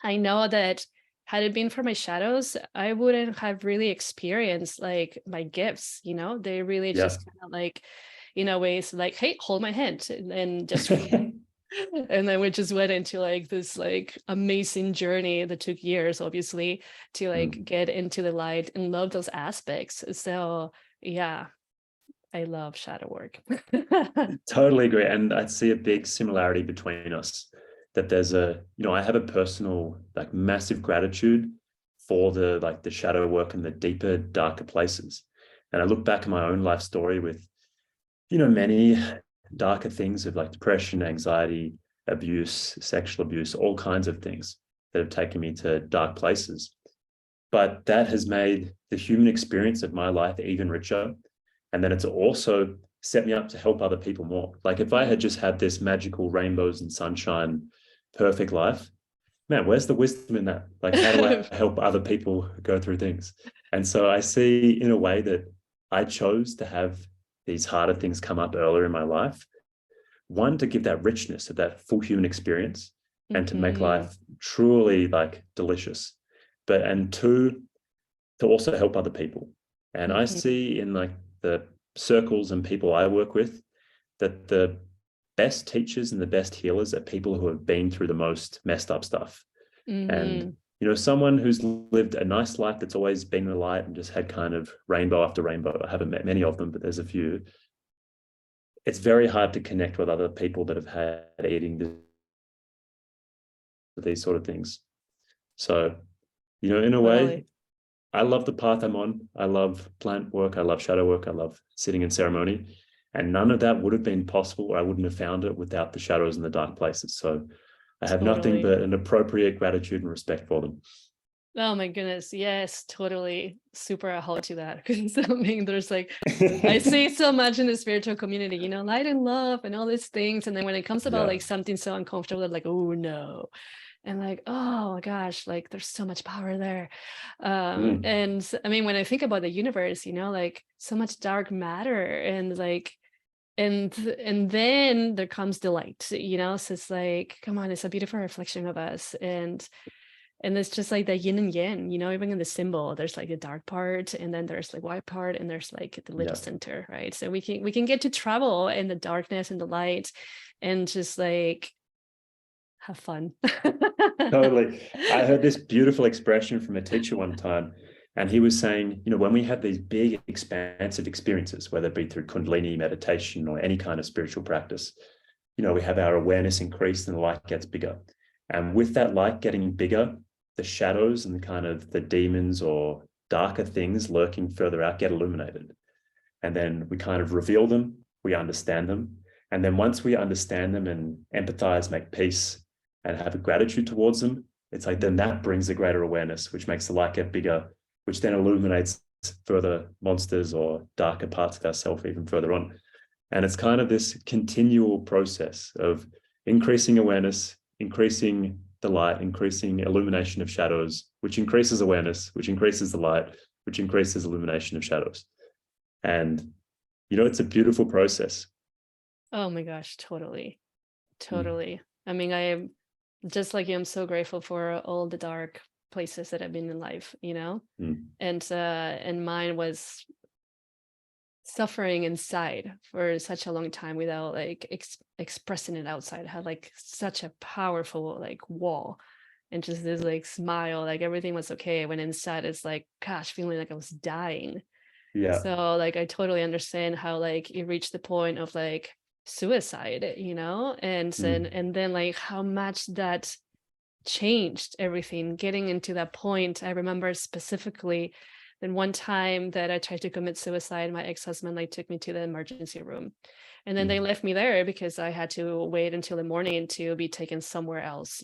I know that had it been for my shadows, I wouldn't have really experienced like my gifts, you know. They really just kind of like, in a way, it's like, hey, hold my hand, and just and then we just went into like this like amazing journey that took years, obviously, to like get into the light and love those aspects. So yeah, I love shadow work. Totally agree. And I see a big similarity between us, that there's a, you know, I have a personal, like, massive gratitude for the shadow work and the deeper, darker places. And I look back at my own life story with, you know, many darker things of like depression, anxiety, abuse, sexual abuse, all kinds of things that have taken me to dark places. But that has made the human experience of my life even richer. And then it's also set me up to help other people more. Like if I had just had this magical rainbows and sunshine, perfect life, man, where's the wisdom in that? Like, how do I help other people go through things? And so I see in a way that I chose to have these harder things come up earlier in my life. One, to give that richness of that full human experience and to make life truly like delicious. And two, to also help other people. And I see in like the circles and people I work with that the best teachers and the best healers are people who have been through the most messed up stuff. And, you know, someone who's lived a nice life that's always been in the light and just had kind of rainbow after rainbow. I haven't met many of them, but there's a few. It's very hard to connect with other people that have had eating these sort of things. So, you know, in a way, I love the path I'm on. I love plant work. I love shadow work. I love sitting in ceremony. And none of that would have been possible, or I wouldn't have found it without the shadows and the dark places. So I have nothing but an appropriate gratitude and respect for them. Oh my goodness. Yes, totally. Super hold to that. Because I mean, there's like, I see so much in the spiritual community, you know, light and love and all these things. And then when it comes about like something so uncomfortable, like, oh no. And like, oh my gosh, like there's so much power there. And I mean, when I think about the universe, you know, like so much dark matter and like, and then there comes the light, you know. So it's like, come on, it's a beautiful reflection of us. And it's just like the yin and yang, you know, even in the symbol, there's like the dark part and then there's like white part and there's like the little center, right? So we can get to travel in the darkness and the light and just like have fun. Totally. I heard this beautiful expression from a teacher one time. And he was saying, when we have these big expansive experiences, whether it be through Kundalini meditation or any kind of spiritual practice, we have our awareness increased and the light gets bigger. And with that light getting bigger, the shadows and kind of the demons or darker things lurking further out get illuminated. And then we kind of reveal them, we understand them. And then once we understand them and empathize, make peace, and have a gratitude towards them, it's like then that brings a greater awareness, which makes the light get bigger, which then illuminates further monsters or darker parts of ourselves even further on. And it's kind of this continual process of increasing awareness, increasing the light, increasing illumination of shadows, which increases awareness, which increases the light, which increases illumination of shadows. And, it's a beautiful process. Oh my gosh, totally. Totally. I mean, I am just like you, I'm so grateful for all the dark places that I've been in life, and mine was suffering inside for such a long time without like expressing it outside. I had like such a powerful like wall and just this like smile, like everything was okay, when inside it's like, gosh, feeling like I was dying. Yeah. So like I totally understand how like it reached the point of like suicide, and then like how much that changed everything, getting into that point. I remember specifically then one time that I tried to commit suicide, my ex-husband like took me to the emergency room, and then they left me there because I had to wait until the morning to be taken somewhere else,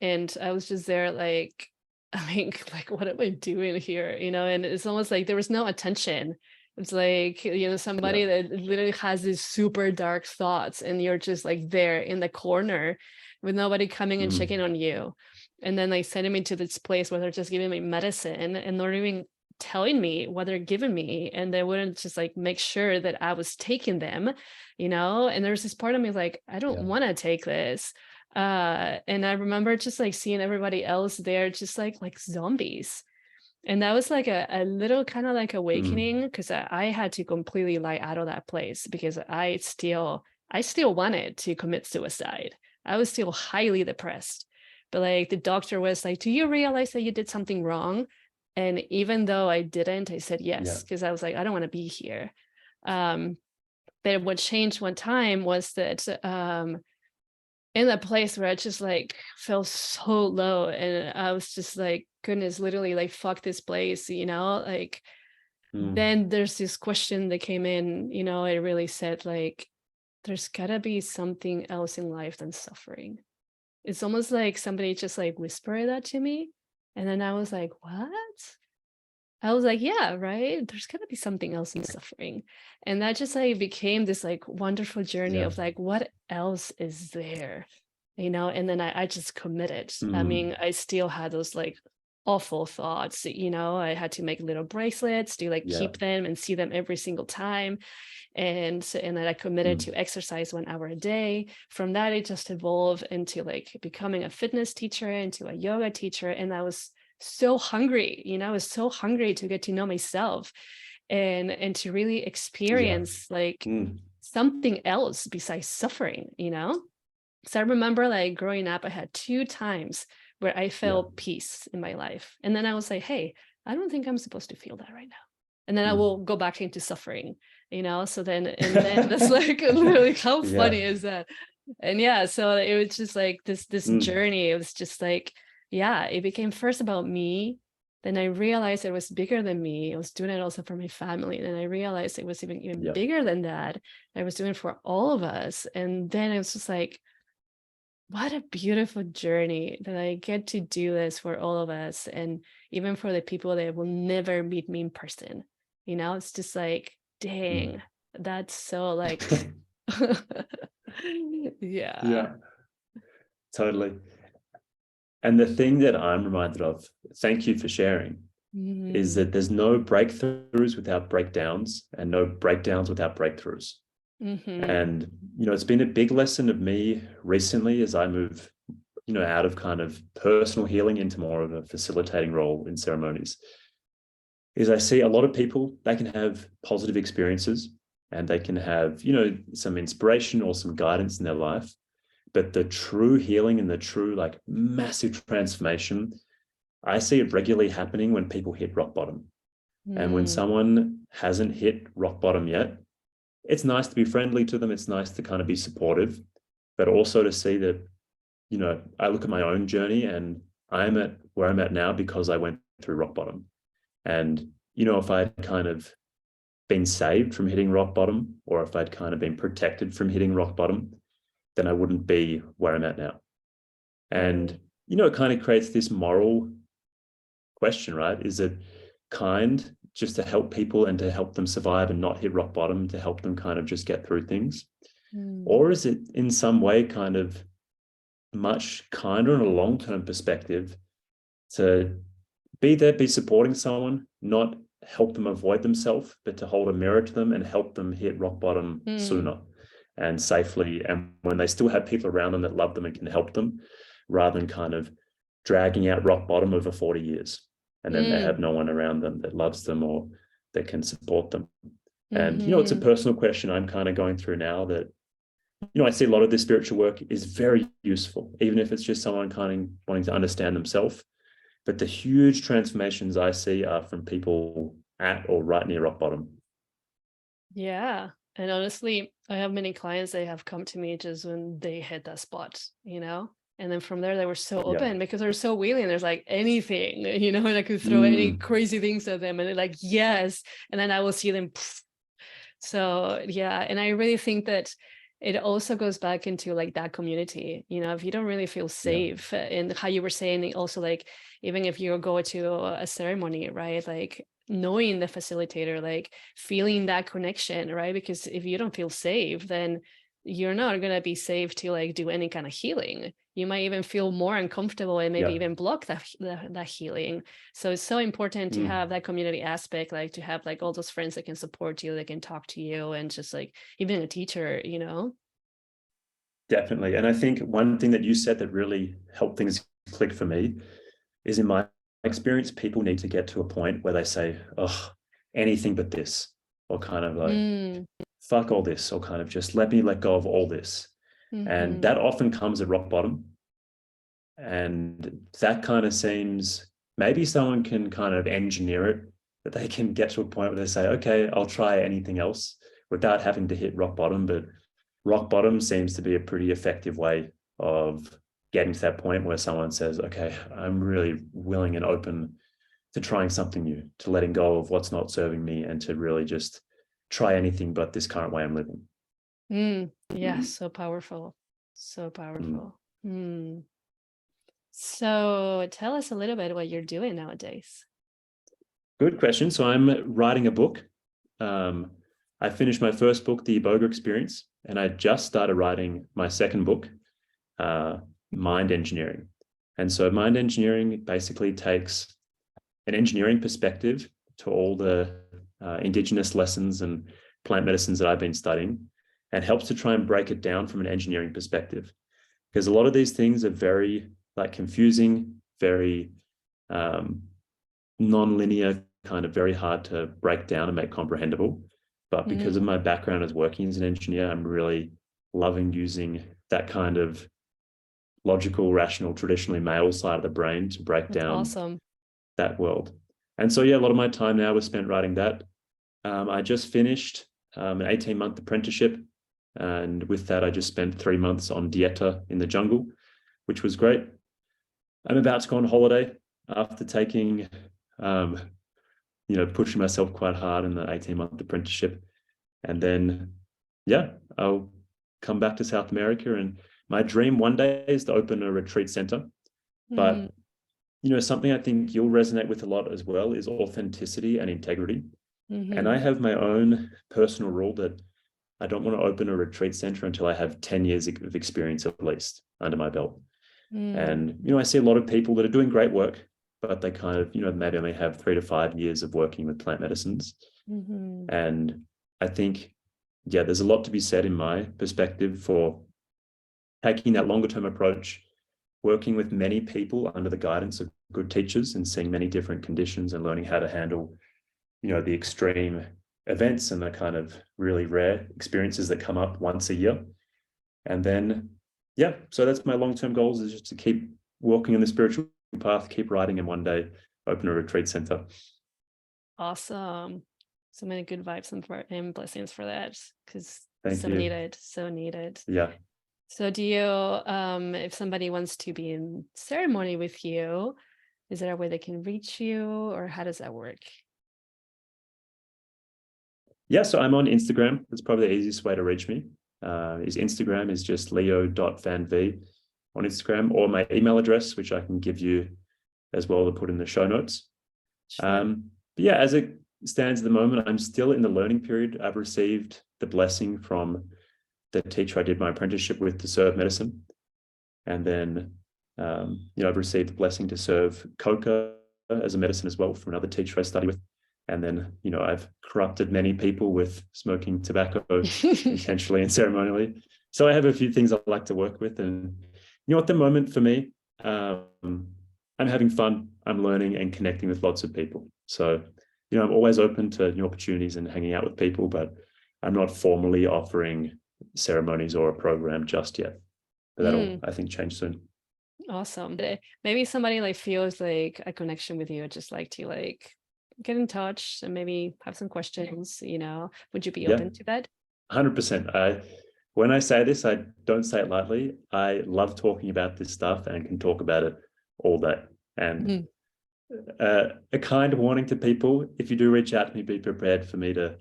and I was just there like, I mean, like, what am I doing here? And it's almost like there was no attention. It's like, somebody that literally has these super dark thoughts, and you're just like there in the corner with nobody coming and checking on you. And then like sending me to this place where they're just giving me medicine and not even telling me what they're giving me. And they wouldn't just like make sure that I was taking them, and there's this part of me like, I don't want to take this. And I remember just like seeing everybody else there just like zombies. And that was like a little kind of like awakening, because I had to completely lie out of that place, because I still wanted to commit suicide. I was still highly depressed. But like the doctor was like, do you realize that you did something wrong? And even though I didn't, I said yes, because I was like, I don't want to be here. But what changed one time was that in that place where I just like felt so low, and I was just like, goodness, literally like, fuck this place, like then there's this question that came in, it really said like, there's gotta be something else in life than suffering. It's almost like somebody just like whispered that to me. And then I was like, what? I was like, yeah, right. There's gotta be something else in suffering. And that just like became this like wonderful journey of like, what else is there? And then I just committed. I mean, I still had those like awful thoughts, I had to make little bracelets to like keep them and see them every single time. And then I committed to exercise 1 hour a day. From that, it just evolved into like becoming a fitness teacher, into a yoga teacher. And I was so hungry, I was so hungry to get to know myself and to really experience like something else besides suffering, So I remember like growing up, I had 2 times where I felt peace in my life. And then I was like, hey, I don't think I'm supposed to feel that right now. And then I will go back into suffering, so then that's like literally, how funny is that? And so it was just like this journey. It was just like, it became first about me. Then I realized it was bigger than me. I was doing it also for my family. And then I realized it was even bigger than that. I was doing it for all of us. And then it was just like, what a beautiful journey that I get to do this for all of us. And even for the people that will never meet me in person, it's just like, dang, that's so like, yeah, totally. And the thing that I'm reminded of, thank you for sharing, is that there's no breakthroughs without breakdowns, and no breakdowns without breakthroughs. And, it's been a big lesson of me recently as I move, out of kind of personal healing into more of a facilitating role in ceremonies, is I see a lot of people, they can have positive experiences and they can have, some inspiration or some guidance in their life. But the true healing and the true like massive transformation I see it regularly happening when people hit rock bottom. And when someone hasn't hit rock bottom yet, it's nice to be friendly to them. It's nice to kind of be supportive, but also to see that, you know, I look at my own journey and I'm at where I'm at now because I went through rock bottom. And, you know, if I'd kind of been saved from hitting rock bottom, or if I'd kind of been protected from hitting rock bottom, then I wouldn't be where I'm at now. And, you know, it kind of creates this moral question, right? Is it kind just to help people and to help them survive and not hit rock bottom, to help them kind of just get through things? Or is it in some way kind of much kinder in a long-term perspective to be there, be supporting someone, not help them avoid themselves, but to hold a mirror to them and help them hit rock bottom sooner and safely, and when they still have people around them that love them and can help them, rather than kind of dragging out rock bottom over 40 years and then they have no one around them that loves them or that can support them. And, you know, it's a personal question I'm kind of going through now that, you know, I see a lot of this spiritual work is very useful, even if it's just someone kind of wanting to understand themselves. But the huge transformations I see are from people at or right near rock bottom. Yeah. And honestly, I have many clients that have come to me just when they hit that spot, you know? And then from there, they were so open because they're so willing. There's like anything, you know, and I could throw any crazy things at them and they're like, yes. And then I will see them. So, yeah. And I really think that it also goes back into like that community, you know, if you don't really feel safe and how you were saying also, like, even if you go to a ceremony, right? Like knowing the facilitator, like feeling that connection, right? Because if you don't feel safe, then you're not going to be safe to like do any kind of healing. You might even feel more uncomfortable and maybe even block that healing. So it's so important to have that community aspect, like to have like all those friends that can support you, that can talk to you, and just like even a teacher, you know? Definitely. And I think one thing that you said that really helped things click for me is, in my experience, people need to get to a point where they say, oh, anything but this, or kind of like, fuck all this, or kind of just let me let go of all this. And that often comes at rock bottom. And that kind of seems, maybe someone can kind of engineer it, that they can get to a point where they say, okay, I'll try anything else without having to hit rock bottom. But rock bottom seems to be a pretty effective way of getting to that point where someone says, okay, I'm really willing and open to trying something new, to letting go of what's not serving me, and to really just try anything but this current way I'm living. Yeah, so powerful. So powerful. So tell us a little bit what you're doing nowadays. Good question. So I'm writing a book. I finished my first book, The Iboga Experience, and I just started writing my second book, Mind Engineering. And so mind engineering basically takes an engineering perspective to all the Indigenous lessons and plant medicines that I've been studying, and helps to try and break it down from an engineering perspective. Because a lot of these things are very like confusing, very non-linear, kind of very hard to break down and make comprehensible. But because of my background as working as an engineer, I'm really loving using that kind of logical, rational, traditionally male side of the brain to break down that world. And so, yeah, a lot of my time now was spent writing that. I just finished an 18-month apprenticeship. And with that, I just spent 3 months on dieta in the jungle, which was great. I'm about to go on holiday after taking, pushing myself quite hard in the 18-month apprenticeship. And then, I'll come back to South America. And my dream one day is to open a retreat center. But, something I think you'll resonate with a lot as well is authenticity and integrity. And I have my own personal rule that I don't want to open a retreat center until I have 10 years of experience at least under my belt. And, I see a lot of people that are doing great work, but they kind of, maybe only have 3 to 5 years of working with plant medicines. And I think, there's a lot to be said in my perspective for taking that longer term approach, working with many people under the guidance of good teachers and seeing many different conditions and learning how to handle, the extreme events and the kind of really rare experiences that come up once a year. And then, so that's my long-term goals, is just to keep walking in the spiritual path, keep writing, and one day open a retreat center. Awesome. So many good vibes and blessings for that, because Thank so you. needed, so needed. Yeah. So do you, if somebody wants to be in ceremony with you, is there a way they can reach you, or how does that work? Yeah, so I'm on Instagram. That's probably the easiest way to reach me. Instagram is just leo.vanv on Instagram, or my email address, which I can give you as well to put in the show notes. Sure. But yeah, as it stands at the moment, I'm still in the learning period. I've received the blessing from the teacher I did my apprenticeship with to serve medicine. And then, I've received the blessing to serve coca as a medicine as well from another teacher I studied with. And then, I've corrupted many people with smoking tobacco intentionally and ceremonially. So I have a few things I like to work with. And, at the moment for me, I'm having fun. I'm learning and connecting with lots of people. So, I'm always open to new opportunities and hanging out with people, but I'm not formally offering ceremonies or a program just yet. But that'll, I think, change soon. Awesome. Maybe somebody like feels like a connection with you, just like to like get in touch and maybe have some questions, would you be open to that? 100%. When I say this, I don't say it lightly. I love talking about this stuff and can talk about it all day. And a kind warning to people, if you do reach out to me, be prepared for me to,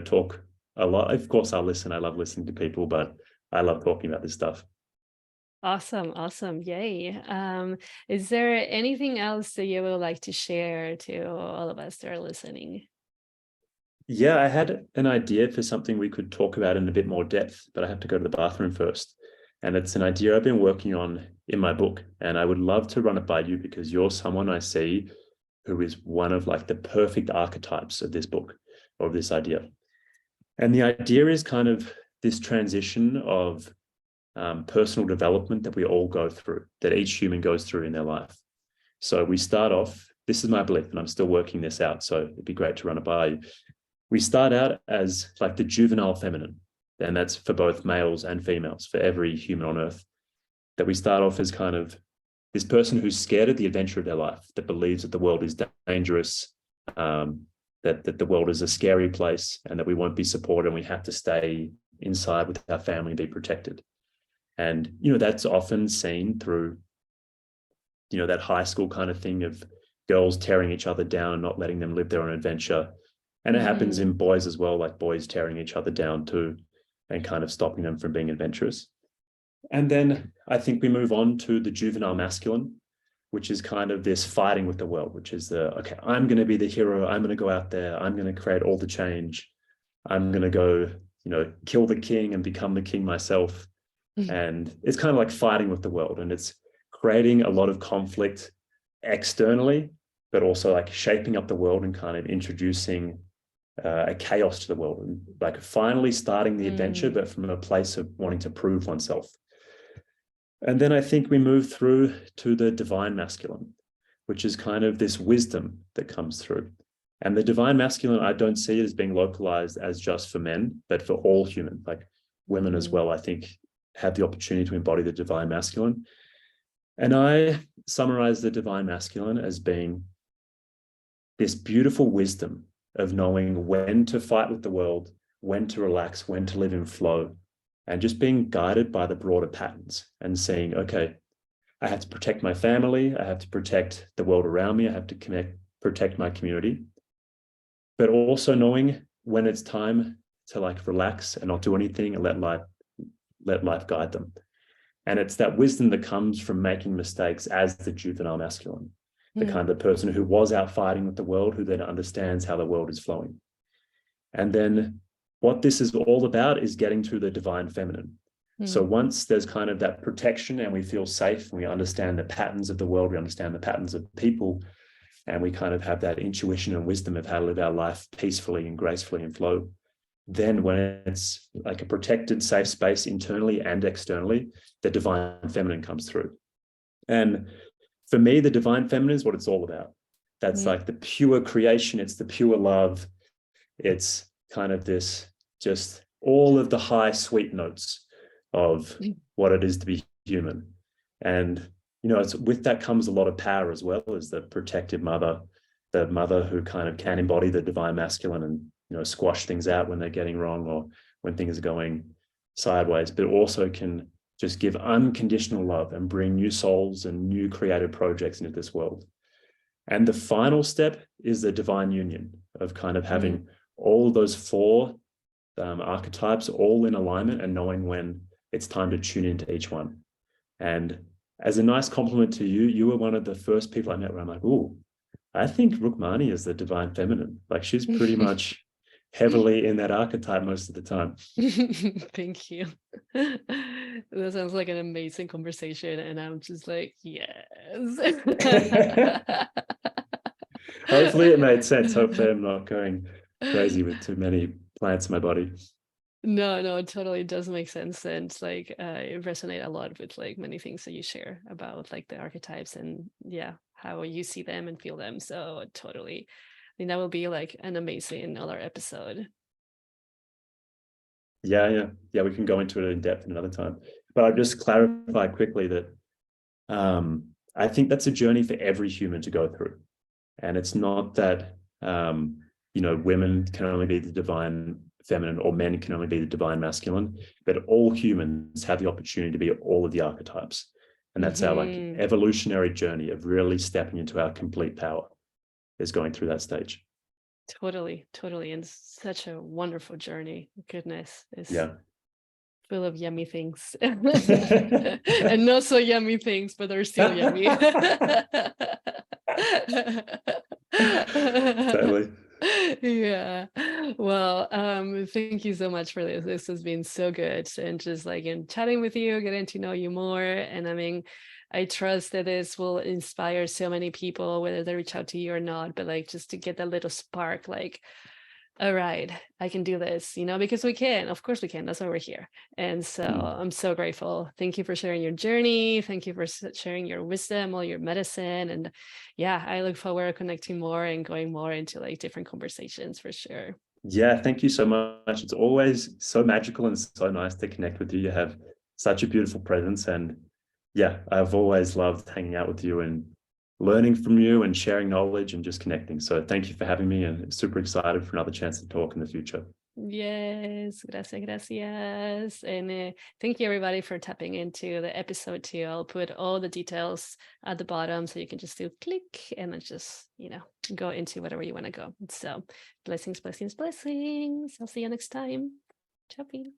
talk a lot. Of course, I'll listen. I love listening to people, but I love talking about this stuff. Awesome. Yay. Is there anything else that you would like to share to all of us that are listening? Yeah, I had an idea for something we could talk about in a bit more depth, but I have to go to the bathroom first. And it's an idea I've been working on in my book. And I would love to run it by you because you're someone I see who is one of like the perfect archetypes of this book or of this idea. And the idea is kind of this transition of personal development that we all go through, that each human goes through in their life. So we start off, this is my belief, and I'm still working this out, so it'd be great to run it by you. We start out as like the juvenile feminine, and that's for both males and females, for every human on earth, that we start off as kind of this person who's scared of the adventure of their life, that believes that the world is dangerous, that the world is a scary place, and that we won't be supported and we have to stay inside with our family and be protected. And, that's often seen through, that high school kind of thing of girls tearing each other down and not letting them live their own adventure. And it happens in boys as well, like boys tearing each other down too, and kind of stopping them from being adventurous. And then I think we move on to the juvenile masculine, which is kind of this fighting with the world, which is okay, I'm going to be the hero. I'm going to go out there. I'm going to create all the change. I'm going to go, kill the king and become the king myself. And it's kind of like fighting with the world, and it's creating a lot of conflict externally, but also like shaping up the world and kind of introducing a chaos to the world, and like finally starting the adventure, but from a place of wanting to prove oneself. And then I think we move through to the divine masculine, which is kind of this wisdom that comes through. And the divine masculine, I don't see it as being localized as just for men, but for all humans, like women as well, I think have the opportunity to embody the divine masculine. And I summarize the divine masculine as being this beautiful wisdom of knowing when to fight with the world, when to relax, when to live in flow, and just being guided by the broader patterns and saying, okay, I have to protect my family, I have to protect the world around me, I have to protect my community, but also knowing when it's time to like relax and not do anything and let life guide them. And it's that wisdom that comes from making mistakes as the juvenile masculine, the kind of person who was out fighting with the world, who then understands how the world is flowing. And then what this is all about is getting to the divine feminine. So once there's kind of that protection and we feel safe and we understand the patterns of the world, we understand the patterns of people, and we kind of have that intuition and wisdom of how to live our life peacefully and gracefully and flow, then when it's like a protected, safe space internally and externally, the divine feminine comes through. And for me, the divine feminine is what it's all about. That's like the pure creation. It's the pure love. It's kind of this, just all of the high, sweet notes of what it is to be human. And you know, it's, with that comes a lot of power as well, as the protective mother, the mother who kind of can embody the divine masculine and, you know, squash things out when they're getting wrong or when things are going sideways, but also can just give unconditional love and bring new souls and new creative projects into this world. And the final step is the divine union of kind of having all of those four archetypes all in alignment and knowing when it's time to tune into each one. And as a nice compliment to you, you were one of the first people I met where I'm like, oh, I think Rukmani is the divine feminine. Like, she's pretty much heavily in that archetype most of the time. Thank you. That sounds like an amazing conversation, and I'm just like, yes. Hopefully it made sense. Hopefully I'm not going crazy with too many plants in my body. No, it totally does make sense, and like I resonate a lot with like many things that you share about like the archetypes and how you see them and feel them. So totally, I think that will be like an amazing another episode. Yeah, we can go into it in depth another time. But I'll just clarify quickly that I think that's a journey for every human to go through. And it's not that, you know, women can only be the divine feminine or men can only be the divine masculine, but all humans have the opportunity to be all of the archetypes. And that's our like evolutionary journey of really stepping into our complete power, is going through that stage. Totally. And such a wonderful journey. Goodness. It's full of yummy things. And not so yummy things, but they're still yummy. Totally. Yeah. Well, thank you so much for this. This has been so good, and just like in chatting with you, getting to know you more. And I mean, I trust that this will inspire so many people, whether they reach out to you or not, but like just to get that little spark, like, all right, I can do this, you know, because we can. Of course we can. That's why we're here. And so I'm so grateful. Thank you for sharing your journey. Thank you for sharing your wisdom, all your medicine. And yeah, I look forward to connecting more and going more into like different conversations for sure. Yeah, thank you so much. It's always so magical and so nice to connect with you. You have such a beautiful presence. And yeah, I've always loved hanging out with you and learning from you and sharing knowledge and just connecting. So thank you for having me, and super excited for another chance to talk in the future. Yes, gracias. And thank you everybody for tapping into the episode too. I'll put all the details at the bottom so you can just do click and then just, you know, go into whatever you want to go. So blessings. I'll see you next time. Ciao.